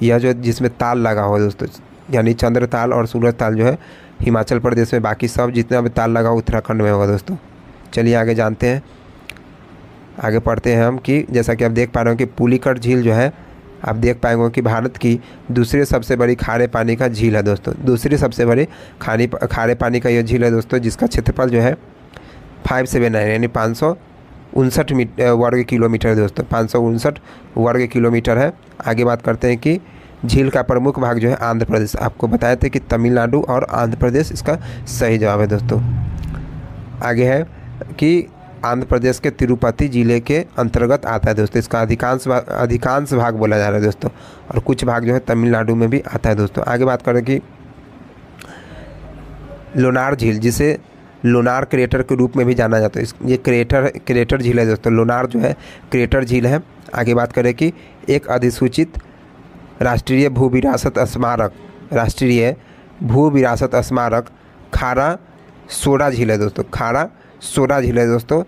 यह जो जिसमें ताल लगा हो दोस्तों, यानी चंद्रताल और सूरजताल जो है हिमाचल प्रदेश में, बाकी सब जितना भी ताल लगा उत्तराखंड में होगा दोस्तों। चलिए आगे जानते हैं, आगे पढ़ते हैं हम कि जैसा कि आप देख पा रहे हो कि पुलिकट झील जो है, आप देख पाएंगे कि भारत की दूसरी सबसे बड़ी खारे पानी का झील है दोस्तों। दूसरी सबसे बड़ी खारे पानी का यह झील है दोस्तों, जिसका क्षेत्रफल जो है 579 यानी 559 वर्ग किलोमीटर है दोस्तों, 559 वर्ग किलोमीटर है। आगे बात करते हैं कि झील का प्रमुख भाग जो है आंध्र प्रदेश। आपको बताए थे कि तमिलनाडु और आंध्र प्रदेश इसका सही जवाब है दोस्तों। आगे है कि आंध्र प्रदेश के तिरुपति जिले के अंतर्गत आता है दोस्तों। इसका अधिकांश भाग बोला जा रहा है दोस्तों, और कुछ भाग जो है तमिलनाडु में भी आता है दोस्तों। आगे बात करें कि लोनार झील, जिसे लोनार क्रेटर के रूप में भी जाना जाता है, ये क्रेटर झील है दोस्तों। लोनार जो है क्रेटर झील है। आगे बात करें कि एक अधिसूचित राष्ट्रीय भू विरासत स्मारक खारा सोडा झील है दोस्तों। खारा सोडा झील है दोस्तों,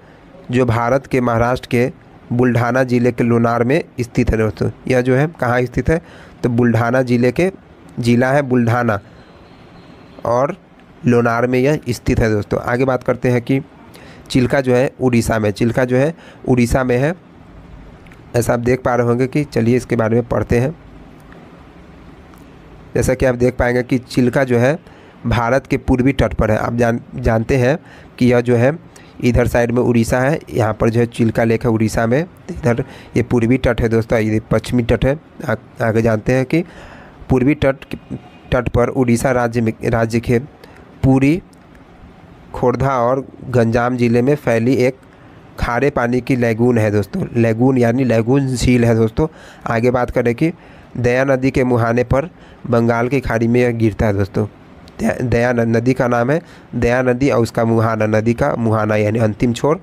जो भारत के महाराष्ट्र के बुल्ढाना ज़िले के लोनार में स्थित है दोस्तों। यह जो है कहाँ स्थित है, तो बुल्ढाना ज़िले के, ज़िला है बुल्ढाना और लोनार में यह स्थित है दोस्तों। आगे बात करते हैं कि चिल्का जो है उड़ीसा में, चिल्का जो है उड़ीसा में है, ऐसा आप देख पा रहे होंगे कि चलिए इसके बारे में पढ़ते हैं। जैसा कि आप देख पाएंगे कि चिल्का जो है भारत के पूर्वी तट पर है। आप जानते हैं कि यह जो है इधर साइड में उड़ीसा है, यहाँ पर जो है चिल्का लेक है उड़ीसा में, इधर ये पूर्वी तट है दोस्तों, ये पश्चिमी तट है। आगे जानते हैं कि पूर्वी तट पर उड़ीसा राज्य के पुरी, खोर्धा और गंजाम जिले में फैली एक खारे पानी की लैगून है दोस्तों। लैगून यानी लैगून झील है दोस्तों। आगे बात करें कि दया नदी के मुहाने पर बंगाल की खाड़ी में यह गिरता है दोस्तों। दया नदी का नाम है दया नदी, और उसका मुहाना, नदी का मुहाना यानी अंतिम छोर,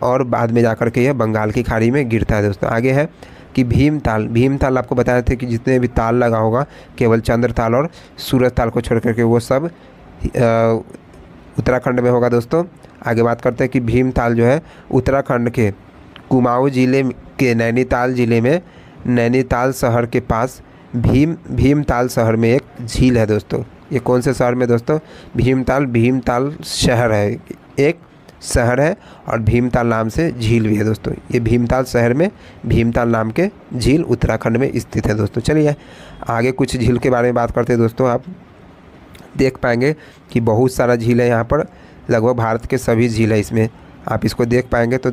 और बाद में जाकर के यह बंगाल की खाड़ी में गिरता है दोस्तों। आगे है कि भीमताल आपको बताए थे कि जितने भी ताल लगा होगा केवल चंद्रताल और सूरजताल को छोड़ करके वो सब उत्तराखंड में होगा दोस्तों। आगे बात करते हैं कि भीमताल जो है उत्तराखंड के कुमाऊं जिले के नैनीताल जिले में, नैनीताल शहर के पास भीमताल शहर में एक झील है दोस्तों। ये कौन से शहर में दोस्तों, भीमताल शहर है, एक शहर है, और भीमताल नाम से झील भी है दोस्तों। ये भीमताल शहर में भीमताल नाम के झील उत्तराखंड में स्थित है दोस्तों। चलिए आगे कुछ झील के बारे में बात करते हैं दोस्तों। आप देख पाएंगे कि बहुत सारा झील है यहाँ पर, लगभग भारत के सभी झील है इसमें, आप इसको देख पाएंगे। तो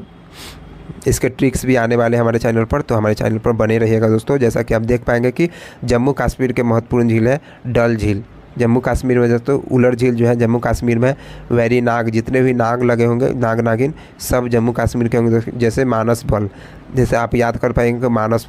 इसके ट्रिक्स भी आने वाले हमारे चैनल पर, तो हमारे चैनल पर बने रहिएगा दोस्तों। जैसा कि आप देख पाएंगे कि जम्मू कश्मीर के महत्वपूर्ण झील है डल झील। जम्मू कश्मीर में दोस्तों उलर झील जो है जम्मू कश्मीर में, वेरी नाग, जितने भी नाग लगे होंगे, नाग नागिन सब जम्मू कश्मीर के होंगे। जैसे मानस बल, जैसे आप याद कर पाएंगे मानस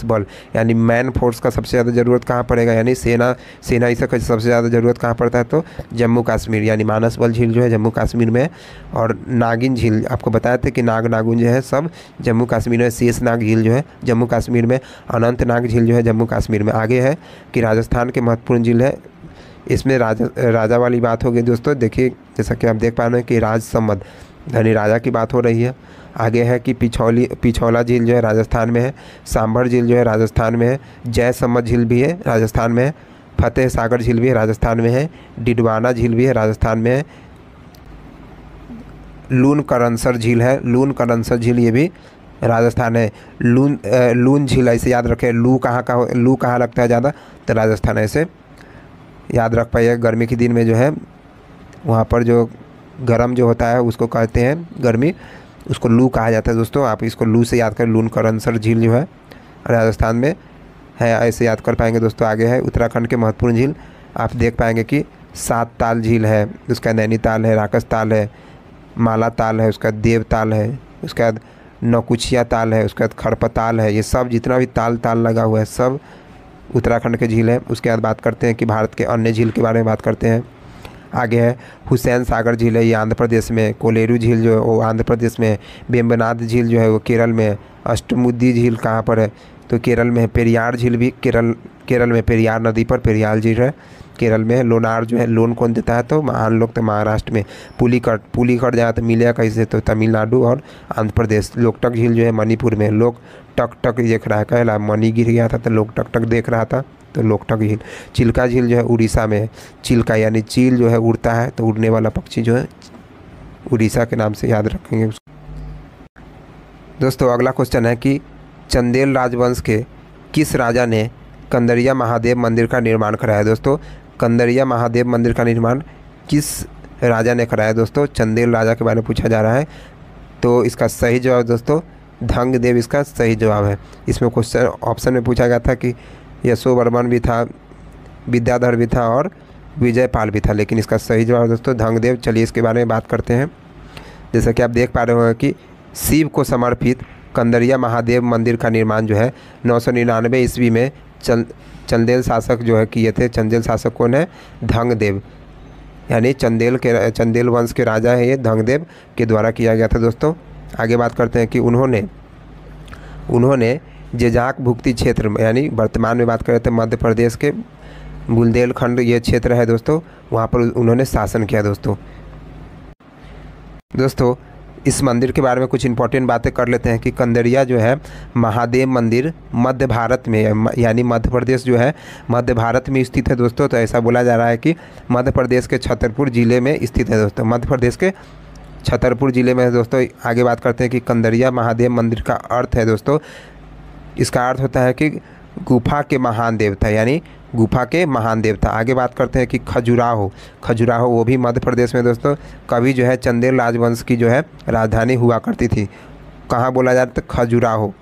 बल यानी मैन फोर्स का सबसे ज़्यादा ज़रूरत कहाँ पड़ेगा, यानी सेना इसका सबसे ज़्यादा ज़रूरत कहाँ पड़ता है, तो जम्मू कश्मीर, यानी मानस बल झील जो है जम्मू कश्मीर में है। और नागिन झील आपको बताया था कि नाग नागुन जो है सब जम्मू कश्मीर में। शेषनाग झील जो है जम्मू कश्मीर में। अनंतनाग झील जो है जम्मू कश्मीर में। आगे है कि राजस्थान के महत्वपूर्ण झील है, इसमें राजा वाली बात हो गई दोस्तों। देखिए जैसा कि आप देख पा रहे हैं कि राजसमंद यानी राजा की बात हो रही है। आगे है कि पिछौला झील जो है राजस्थान में है। सांभर झील जो है राजस्थान में है। जयसमंद झील भी है राजस्थान में है। फतेह सागर झील भी है राजस्थान में है। डिडवाना झील भी है राजस्थान में है। लून करनसर झील है, लून करनसर झील ये भी राजस्थान है। लून झील ऐसे याद रखें, लू कहाँ लगता है ज़्यादा, तो राजस्थान, ऐसे याद रख पाइए। गर्मी के दिन में जो है वहाँ पर जो गर्म जो होता है उसको कहते हैं गर्मी, उसको लू कहा जाता है दोस्तों। आप इसको लू से याद करें, लूनकरणसर झील जो है राजस्थान में है, ऐसे याद कर पाएंगे दोस्तों। आगे है उत्तराखंड के महत्वपूर्ण झील, आप देख पाएंगे कि सात ताल झील है, उसका नैनीताल है, राकस ताल है, माला ताल है, उसका देवताल है, उसके बाद नौकुचिया ताल है, उसके बाद खरपताल है। ये सब जितना भी ताल लगा हुआ है सब उत्तराखंड के झील है। उसके बाद बात करते हैं कि भारत के अन्य झील के बारे में बात करते हैं। आगे है हुसैन सागर झील है, ये आंध्र प्रदेश में। कोलेरू झील जो है वो आंध्र प्रदेश में। वेम्बनाड झील जो है वो केरल में। अष्टमुदी झील कहाँ पर है, तो केरल में है। पेरियार झील भी केरल में, पेरियार नदी पर पेरियार झील है, केरल में है। लोनार जो है, लोन कौन देता है, तो हम लोग तो महाराष्ट्र में। पुलिकट जहाँ तो मिलेगा कैसे, तो तमिलनाडु और आंध्र प्रदेश। लोकटक झील जो है मणिपुर में। लोग टक देख रहा है, कहला मणि गिर गया था तो लोग टक देख रहा था, तो लोकटक झील। चिल्का झील जो है उड़ीसा में है। चिल्का यानी चील जो है उड़ता है, तो उड़ने वाला पक्षी जो है उड़ीसा के नाम से याद रखेंगे उसको। दोस्तों अगला क्वेश्चन है कि चंदेल राजवंश के किस राजा ने कंदरिया महादेव मंदिर का निर्माण कराया। दोस्तों कंदरिया महादेव मंदिर का निर्माण किस राजा ने कराया दोस्तों, चंदेल राजा के बारे में पूछा जा रहा है। तो इसका सही जवाब दोस्तों धंगदेव इसका सही जवाब है। इसमें क्वेश्चन ऑप्शन में पूछा गया था कि यशोवर्मन भी था, विद्याधर भी था और विजयपाल भी था, लेकिन इसका सही जवाब दोस्तों धंगदेव। चलिए इसके बारे में बात करते हैं। जैसा कि आप देख पा रहे होंगे कि शिव को समर्पित कंदरिया महादेव मंदिर का निर्माण जो है 999 ईस्वी में चंदेल शासक जो है किए थे। चंदेल शासक कौन है, धंगदेव, यानी चंदेल वंश के राजा है ये, धंगदेव के द्वारा किया गया था दोस्तों। आगे बात करते हैं कि उन्होंने जेजाक भुक्ति क्षेत्र में, यानी वर्तमान में बात कर रहे थे मध्य प्रदेश के बुंदेलखंड ये क्षेत्र है दोस्तों, वहाँ पर उन्होंने शासन किया दोस्तों। इस मंदिर के बारे में कुछ इंपॉर्टेंट बातें कर लेते हैं कि कंदरिया जो है महादेव मंदिर मध्य भारत में, यानी मध्य प्रदेश जो है मध्य भारत में स्थित है दोस्तों। तो ऐसा बोला जा रहा है कि मध्य प्रदेश के छतरपुर ज़िले में स्थित है दोस्तों, मध्य प्रदेश के छतरपुर ज़िले में है दोस्तों। आगे बात करते हैं कि कंदरिया महादेव मंदिर का अर्थ है दोस्तों, इसका अर्थ होता है कि गुफा के महान देवता, यानी गुफा के महान देवता। आगे बात करते हैं कि खजुराहो वो भी मध्य प्रदेश में दोस्तों। कभी जो है चंदेल राजवंश की जो है राजधानी हुआ करती थी। कहाँ बोला जाता है, खजुराहो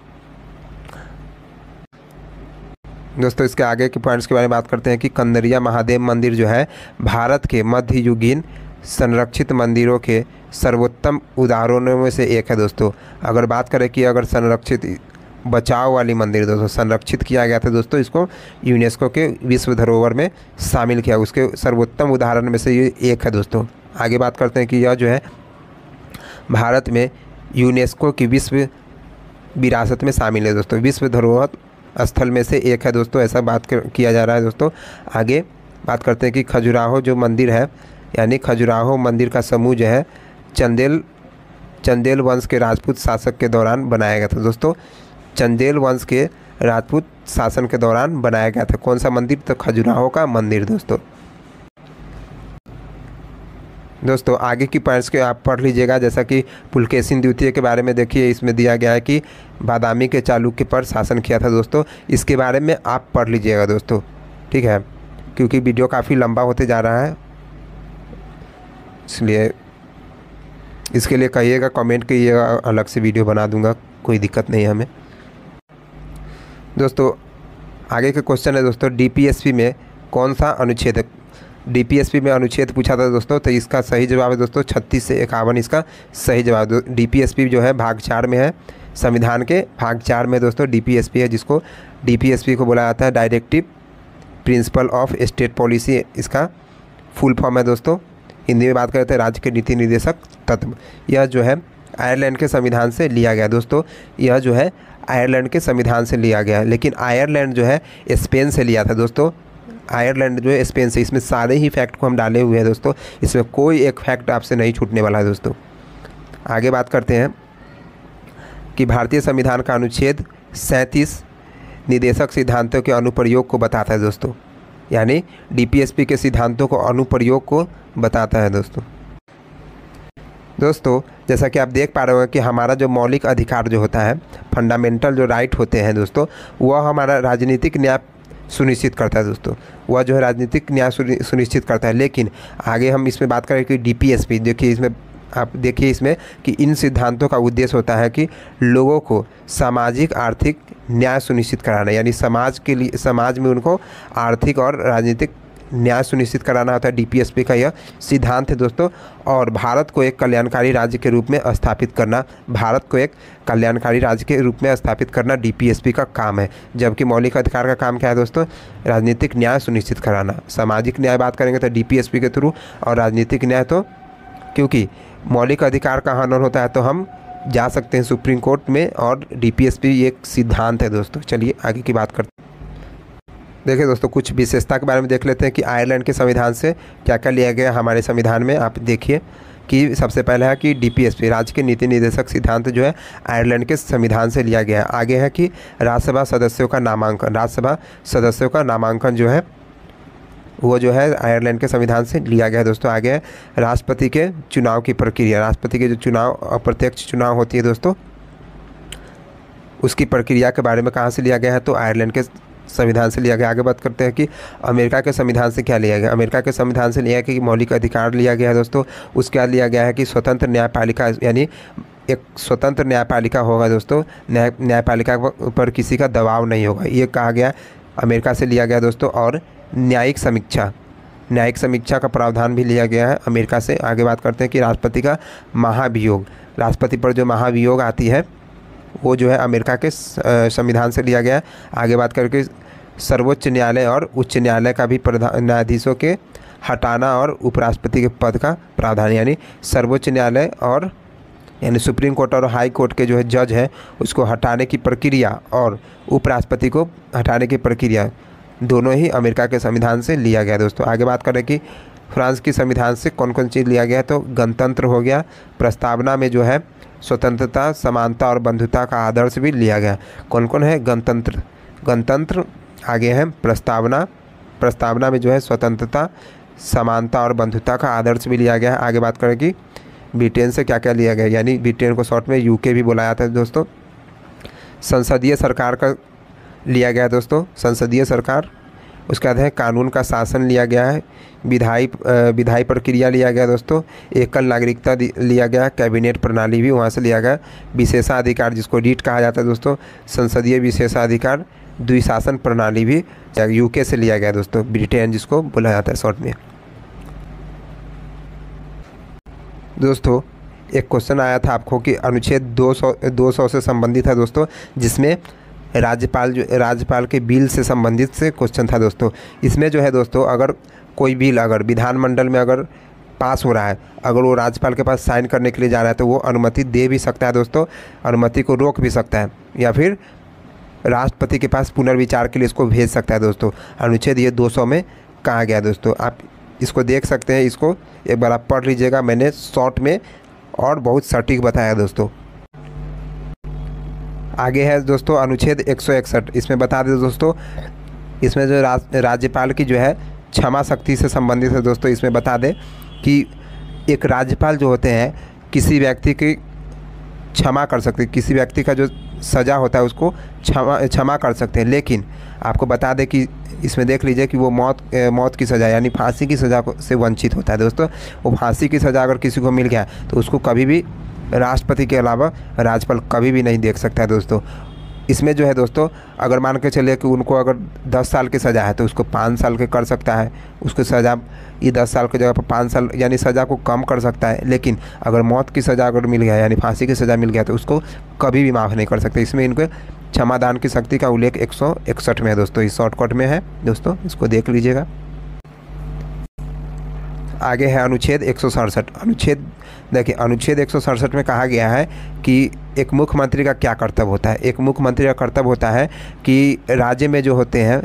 दोस्तों। इसके आगे के पॉइंट्स के बारे में बात करते हैं कि कंदरिया महादेव मंदिर जो है भारत के मध्ययुगीन संरक्षित मंदिरों के सर्वोत्तम उदाहरणों में से एक है दोस्तों। अगर बात करें कि अगर संरक्षित बचाव वाली मंदिर दोस्तों संरक्षित किया गया था दोस्तों, इसको यूनेस्को के विश्व धरोहर में शामिल किया, उसके सर्वोत्तम उदाहरण में से ये एक है दोस्तों। आगे बात करते हैं कि यह जो है भारत में यूनेस्को की विश्व विरासत में शामिल है दोस्तों, विश्व धरोहर स्थल में से एक है दोस्तों, ऐसा किया जा रहा है दोस्तों। आगे बात करते हैं कि खजुराहो जो मंदिर है, यानी खजुराहो मंदिर का समूह जो है चंदेल वंश के राजपूत शासक के दौरान बनाया गया था दोस्तों। चंदेल वंश के राजपूत शासन के दौरान बनाया गया था। कौन सा मंदिर, तो खजुराहो का मंदिर दोस्तों आगे की पॉइंट्स के आप पढ़ लीजिएगा। जैसा कि पुलकेशिन द्वितीय के बारे में देखिए, इसमें दिया गया है कि बादामी के चालुक्य पर शासन किया था दोस्तों, इसके बारे में आप पढ़ लीजिएगा दोस्तों, ठीक है, क्योंकि वीडियो काफ़ी लंबा होते जा रहा है, इसलिए इसके लिए कहिएगा, कमेंट कीजिएगा, अलग से वीडियो बना दूंगा, कोई दिक्कत नहीं है हमें दोस्तों। आगे का क्वेश्चन है दोस्तों, डीपीएसपी में कौन सा अनुच्छेद, डीपीएसपी में अनुच्छेद पूछा था दोस्तों, तो इसका सही जवाब है दोस्तों 36 से 51, इसका सही जवाब। डीपीएसपी जो है भाग 4 में है, संविधान के भाग 4 में दोस्तों डीपीएसपी है, जिसको डीपीएसपी को बोला जाता है directive principle of state policy, इसका फुल फॉर्म है दोस्तों। हिंदी में बात करते हैं राज्य के नीति निर्देशक तत्व। यह जो है आयरलैंड के संविधान से लिया गया दोस्तों, यह जो है आयरलैंड के संविधान से लिया गया है, लेकिन आयरलैंड जो है स्पेन से लिया था दोस्तों, आयरलैंड जो है स्पेन से। इसमें सारे ही फैक्ट को हम डाले हुए हैं दोस्तों, इसमें कोई एक फैक्ट आपसे नहीं छूटने वाला है दोस्तों। आगे बात करते हैं कि भारतीय संविधान का अनुच्छेद 37 निदेशक सिद्धांतों के अनुप्रयोग को बताता है दोस्तों, यानी डीपीएसपी के सिद्धांतों को अनुप्रयोग को बताता है दोस्तों। जैसा कि आप देख पा रहे हो कि हमारा जो मौलिक अधिकार जो होता है, फंडामेंटल जो राइट होते हैं दोस्तों, वह हमारा राजनीतिक न्याय सुनिश्चित करता है दोस्तों, वह जो है राजनीतिक न्याय सुनिश्चित करता है। लेकिन आगे हम इसमें बात करें कि डीपीएसपी, देखिए इसमें आप देखिए इसमें कि इन सिद्धांतों का उद्देश्य होता है कि लोगों को सामाजिक आर्थिक न्याय सुनिश्चित कराना, यानी समाज के लिए, समाज में उनको आर्थिक और राजनीतिक न्याय सुनिश्चित कराना होता है। डीपीएसपी का यह सिद्धांत है दोस्तों। और भारत को एक कल्याणकारी राज्य के रूप में स्थापित करना, भारत को एक कल्याणकारी राज्य के रूप में स्थापित करना डीपीएसपी का काम है। जबकि मौलिक अधिकार का काम क्या है दोस्तों? राजनीतिक न्याय सुनिश्चित कराना। सामाजिक न्याय बात करेंगे तो डीपीएसपी के थ्रू, और राजनीतिक न्याय तो क्योंकि मौलिक अधिकार का हनन होता है तो हम जा सकते हैं सुप्रीम कोर्ट में, और डीपीएसपी एक सिद्धांत है दोस्तों। चलिए आगे की बात करते हैं। देखिए दोस्तों, कुछ विशेषता के बारे में देख लेते हैं कि आयरलैंड के संविधान से क्या क्या लिया गया हमारे संविधान में। आप देखिए कि सबसे पहले है कि डीपीएसपी राज्य के नीति निर्देशक सिद्धांत जो है आयरलैंड के संविधान से लिया गया है। आगे है कि राज्यसभा सदस्यों का नामांकन, राज्यसभा सदस्यों का नामांकन जो है वो जो है आयरलैंड के संविधान से लिया गया है दोस्तों। आगे है राष्ट्रपति के चुनाव की प्रक्रिया, राष्ट्रपति के जो चुनाव अप्रत्यक्ष चुनाव होती है दोस्तों, उसकी प्रक्रिया के बारे में कहाँ से लिया गया है? तो आयरलैंड के संविधान से लिया गया। आगे बात करते हैं कि अमेरिका के संविधान से क्या लिया गया। अमेरिका के संविधान से लिया गया कि मौलिक अधिकार लिया गया है दोस्तों। उसके बाद लिया गया है कि स्वतंत्र न्यायपालिका, यानी एक स्वतंत्र न्यायपालिका होगा दोस्तों, न्यायपालिका पर किसी का दबाव नहीं होगा, ये कहा गया, अमेरिका से लिया गया दोस्तों। और न्यायिक समीक्षा का प्रावधान भी लिया गया है अमेरिका से। आगे बात करते हैं कि राष्ट्रपति का महाभियोग, राष्ट्रपति पर जो महाभियोग आती है वो जो है अमेरिका के संविधान से लिया गया है। आगे बात करके सर्वोच्च न्यायालय और उच्च न्यायालय का भी न्यायाधीशों के हटाना और उपराष्ट्रपति के पद का प्रावधान, यानी सर्वोच्च न्यायालय और यानी सुप्रीम कोर्ट और हाई कोर्ट के जो है जज है उसको हटाने की प्रक्रिया और उपराष्ट्रपति को हटाने की प्रक्रिया दोनों ही अमेरिका के संविधान से लिया गया दोस्तों। आगे बात करें कि फ्रांस के संविधान से कौन कौन चीज़ लिया गया है, तो गणतंत्र हो गया, प्रस्तावना में जो है स्वतंत्रता, समानता और बंधुता का आदर्श भी लिया गया। कौन कौन है? गणतंत्र, आगे है प्रस्तावना में जो है स्वतंत्रता, समानता और बंधुता का आदर्श भी लिया गया है। आगे बात करें कि ब्रिटेन से क्या क्या लिया गया, यानी ब्रिटेन को शॉर्ट में यूके भी बुलाया जाता है दोस्तों। संसदीय सरकार का लिया गया दोस्तों, संसदीय सरकार। उसके बाद है कानून का शासन लिया गया है, विधायी प्रक्रिया लिया गया दोस्तों, एकल नागरिकता लिया गया, कैबिनेट प्रणाली भी वहाँ से लिया गया, विशेषाधिकार जिसको रीट कहा जाता है दोस्तों, संसदीय विशेषाधिकार, द्विशासन प्रणाली भी यूके से लिया गया दोस्तों, ब्रिटेन जिसको बोला जाता है शॉर्ट में। दोस्तों एक क्वेश्चन आया था आपको कि अनुच्छेद 200 से संबंधित है दोस्तों, जिसमें राज्यपाल के बिल से संबंधित से क्वेश्चन था दोस्तों। इसमें जो है दोस्तों, अगर कोई बिल अगर विधानमंडल में अगर पास हो रहा है, अगर वो राज्यपाल के पास साइन करने के लिए जा रहा है तो वो अनुमति दे भी सकता है दोस्तों, अनुमति को रोक भी सकता है, या फिर राष्ट्रपति के पास पुनर्विचार के लिए इसको भेज सकता है दोस्तों। अनुच्छेद ये 200 में कहा गया दोस्तों, आप इसको देख सकते हैं, इसको एक बार आप पढ़ लीजिएगा, मैंने शॉर्ट में और बहुत सटीक बताया दोस्तों। आगे है दोस्तों अनुच्छेद 161, इसमें बता दें दोस्तों, इसमें जो राज्यपाल की जो है क्षमा शक्ति से संबंधित है दोस्तों। इसमें बता दें कि एक राज्यपाल जो होते हैं किसी व्यक्ति की क्षमा कर सकते, किसी व्यक्ति का जो सज़ा होता है उसको क्षमा कर सकते हैं, लेकिन आपको बता दें कि इसमें देख लीजिए कि वो मौत की सज़ा यानी फांसी की सज़ा से वंचित होता है दोस्तों। वो फांसी की सज़ा अगर किसी को मिल गया तो उसको कभी भी राष्ट्रपति के अलावा राज्यपाल कभी भी नहीं देख सकता है दोस्तों। इसमें जो है दोस्तों, अगर मान के चलिए कि उनको अगर 10 साल की सज़ा है तो उसको 5 साल के कर सकता है, उसको सज़ा ये 10 साल की जगह पर 5 साल यानी सज़ा को कम कर सकता है। लेकिन अगर मौत की सज़ा अगर मिल गया यानी फांसी की सज़ा मिल गया तो उसको कभी भी माफ़ नहीं कर सकते। इसमें इनको क्षमादान की शक्ति का उल्लेख 161 में है दोस्तों, इस शॉर्टकट में है दोस्तों, इसको देख लीजिएगा। आगे है अनुच्छेद 167। देखिए अनुच्छेद 167 में कहा गया है कि एक मुख्यमंत्री का क्या कर्तव्य होता है। एक मुख्यमंत्री का कर्तव्य होता है कि राज्य में जो होते हैं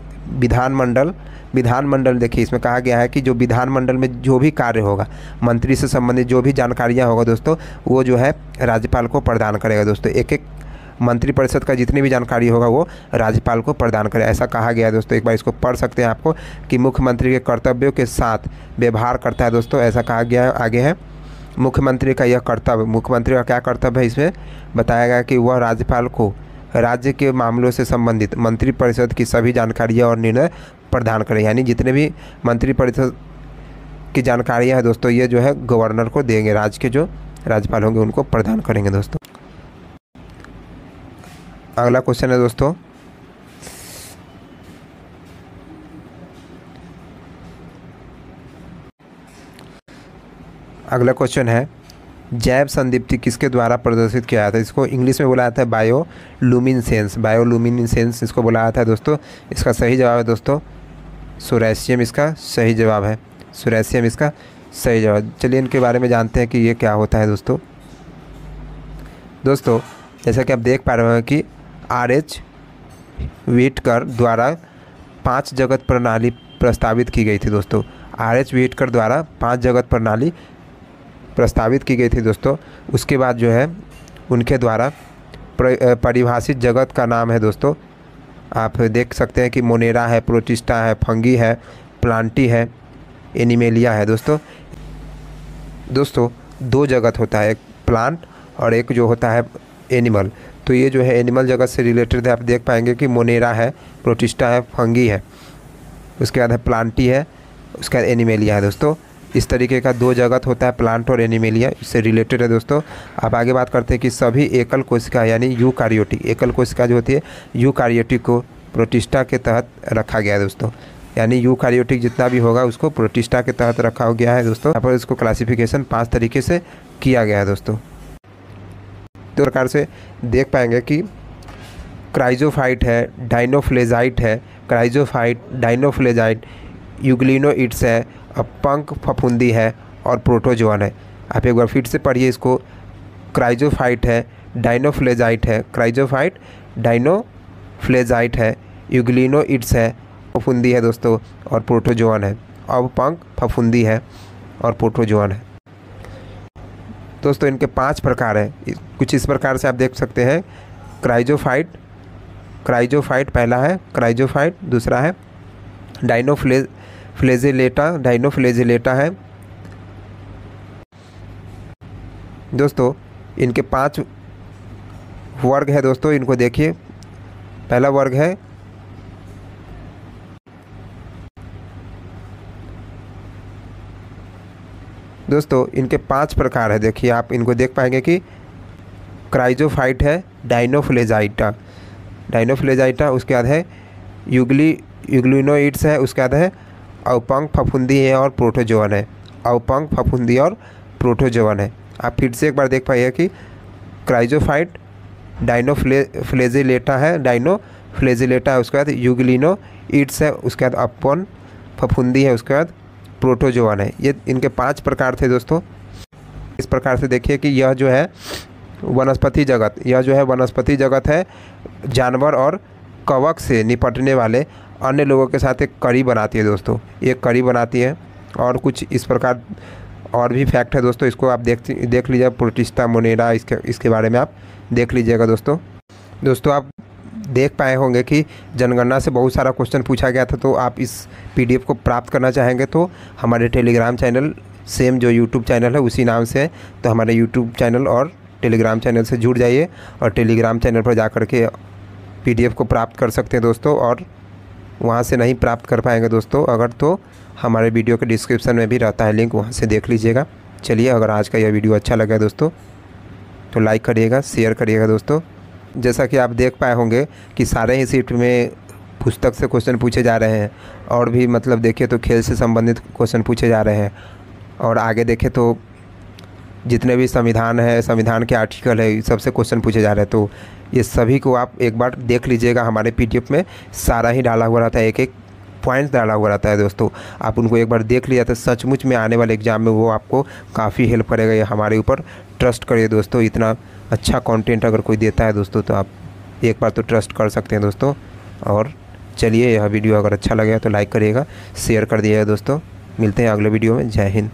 विधानमंडल देखिए इसमें कहा गया है कि जो विधानमंडल में जो भी कार्य होगा, मंत्री से संबंधित जो भी जानकारियाँ होगा दोस्तों, वो जो है राज्यपाल को प्रदान करेगा दोस्तों। एक मंत्रिपरिषद का जितनी भी जानकारी होगा वो राज्यपाल को प्रदान करे, ऐसा कहा गया है दोस्तों। एक बार इसको पढ़ सकते हैं आपको कि मुख्यमंत्री के कर्तव्यों के साथ व्यवहार करता है दोस्तों, ऐसा कहा गया है। आगे है मुख्यमंत्री का यह कर्तव्य, मुख्यमंत्री का क्या कर्तव्य है, इसमें बताया गया कि वह राज्यपाल को राज्य के मामलों से संबंधित मंत्रिपरिषद की सभी जानकारियाँ और निर्णय प्रदान करें, यानी जितने भी मंत्रिपरिषद की जानकारियाँ हैं दोस्तों ये जो है गवर्नर को देंगे, राज्य के जो राज्यपाल होंगे उनको प्रदान करेंगे दोस्तों। अगला क्वेश्चन है दोस्तों, अगला क्वेश्चन है जैव संदीप्ति किसके द्वारा प्रदर्शित किया जाता है। इसको इंग्लिश में बोला जाता है बायोलुमिनेसेंस। बायोलुमिनेसेंस इसको बोला जाता है दोस्तों। इसका सही जवाब है दोस्तों सोरेशियम, इसका सही जवाब है सोरेशियम, इसका सही जवाब। चलिए इनके बारे में जानते हैं कि ये क्या होता है दोस्तों। दोस्तों जैसा कि आप देख पा रहे हैं कि RH व्हिटकर द्वारा 5 जगत प्रणाली प्रस्तावित की गई थी दोस्तों। RH व्हिटकर द्वारा 5 जगत प्रणाली प्रस्तावित की गई थी दोस्तों। उसके बाद जो है उनके द्वारा परिभाषित जगत का नाम है दोस्तों, आप देख सकते हैं कि मोनेरा है, प्रोटिस्टा है, फंगी है, प्लांटी है, एनिमेलिया है दोस्तों। दोस्तों 2 जगत होता है, एक प्लांट और एक जो होता है एनिमल। तो ये जो है एनिमल जगत से रिलेटेड है। आप देख पाएंगे कि मोनेरा है, प्रोटिस्टा है, फंगी है, उसके बाद है प्लांटी है, उसके बाद एनिमेलिया है दोस्तों। इस तरीके का 2 जगत होता है, प्लांट और एनिमेलिया, इससे रिलेटेड है दोस्तों। आप आगे बात करते हैं कि सभी एकल कोशिका यानी यूकार्योटिक, एकल कोशिका जो होती है यूकार्योटिक को प्रोटिस्टा के तहत रखा गया है दोस्तों। यानी यूकार्योटिक जितना भी होगा उसको प्रोटिस्टा के तहत रखा गया है दोस्तों। यहाँ पर इसको क्लासिफिकेशन 5 तरीके से किया गया है दोस्तों। तो प्रकार से देख पाएंगे कि क्राइजोफाइट है, डाइनोफ्लेजाइट है, क्राइजोफाइट, डाइनोफ्लेजाइट, यूग्लिनोइड्स है, पंख फफूंदी है और प्रोटोजोअन है। आप एक बार फिर से पढ़िए इसको, क्राइजोफाइट है, डाइनोफ्लेजाइट है, क्राइजोफाइट, डाइनोफ्लेजाइट है, यूग्लिनोइड्स है, फफूंदी है दोस्तों और प्रोटोजोअन है। अब पंख फफूंदी है और प्रोटोजोअन है दोस्तों। इनके 5 प्रकार है, कुछ इस प्रकार से आप देख सकते हैं। क्राइजोफाइट, क्राइजोफाइट पहला है क्राइजोफाइट, दूसरा है डाइनोफ्लेजिलेटा, डाइनोफ्लेजिलेटा है दोस्तों। इनके 5 वर्ग है दोस्तों, इनको देखिए। पहला वर्ग है दोस्तों, इनके 5 प्रकार है। देखिए आप इनको देख पाएंगे कि क्राइजोफाइट है, डाइनोफ्लेजाइटा, डाइनोफ्लेजाइटा, उसके बाद है यूग्लिनोइड्स है, उसके बाद है अवपंख फफूंदी है और प्रोटोजोअन है, अवपंख फफूंदी और प्रोटोजोअन है। आप फिर से एक बार देख पाइए कि क्राइजोफाइट, डाइनोफ्लेजिलेटा है, डाइनोफ्लेजिलेटा है, उसके बाद यूग्लिनोइड्स है, उसके बाद अवपंख फफूंदी है, उसके बाद प्रोटोजोअन है। ये इनके 5 प्रकार थे दोस्तों। इस प्रकार से देखिए कि यह जो है वनस्पति जगत, यह जो है वनस्पति जगत है, जानवर और कवक से निपटने वाले अन्य लोगों के साथ एक कड़ी बनाती है दोस्तों, ये कड़ी बनाती है। और कुछ इस प्रकार और भी फैक्ट है दोस्तों, इसको आप देख लीजिए। प्रोटिस्टा, मोनेरा, इसके बारे में आप देख लीजिएगा दोस्तों। दोस्तों आप देख पाए होंगे कि जनगणना से बहुत सारा क्वेश्चन पूछा गया था। तो आप इस PDF को प्राप्त करना चाहेंगे तो हमारे टेलीग्राम चैनल, सेम जो यूट्यूब चैनल है उसी नाम से है, तो हमारे यूट्यूब चैनल और टेलीग्राम चैनल से जुड़ जाइए और टेलीग्राम चैनल पर जा कर के PDF को प्राप्त कर सकते हैं दोस्तों। और वहाँ से नहीं प्राप्त कर पाएंगे दोस्तों अगर, तो हमारे वीडियो के डिस्क्रिप्शन में भी रहता है लिंक, वहाँ से देख लीजिएगा। चलिए, अगर आज का यह वीडियो अच्छा लगा दोस्तों तो लाइक करिएगा, शेयर करिएगा दोस्तों। जैसा कि आप देख पाए होंगे कि सारे ही शिफ्ट में पुस्तक से क्वेश्चन पूछे जा रहे हैं, और भी मतलब देखिए तो खेल से संबंधित क्वेश्चन पूछे जा रहे हैं, और आगे देखें तो जितने भी संविधान है, संविधान के आर्टिकल है, सबसे क्वेश्चन पूछे जा रहे हैं। तो ये सभी को आप एक बार देख लीजिएगा, हमारे PDF में सारा ही डाला हुआ रहता है, एक एक पॉइंट डाला हुआ रहता है दोस्तों। आप उनको एक बार देख लिया तो सचमुच में आने वाले एग्ज़ाम में वो आपको काफ़ी हेल्प करेगा। ये हमारे ऊपर ट्रस्ट करिए दोस्तों, इतना अच्छा कंटेंट अगर कोई देता है दोस्तों तो आप एक बार तो ट्रस्ट कर सकते हैं दोस्तों। और चलिए, यह वीडियो अगर अच्छा लगे तो लाइक करिएगा, शेयर कर दिएगा दोस्तों। मिलते हैं अगले वीडियो में। जय हिंद।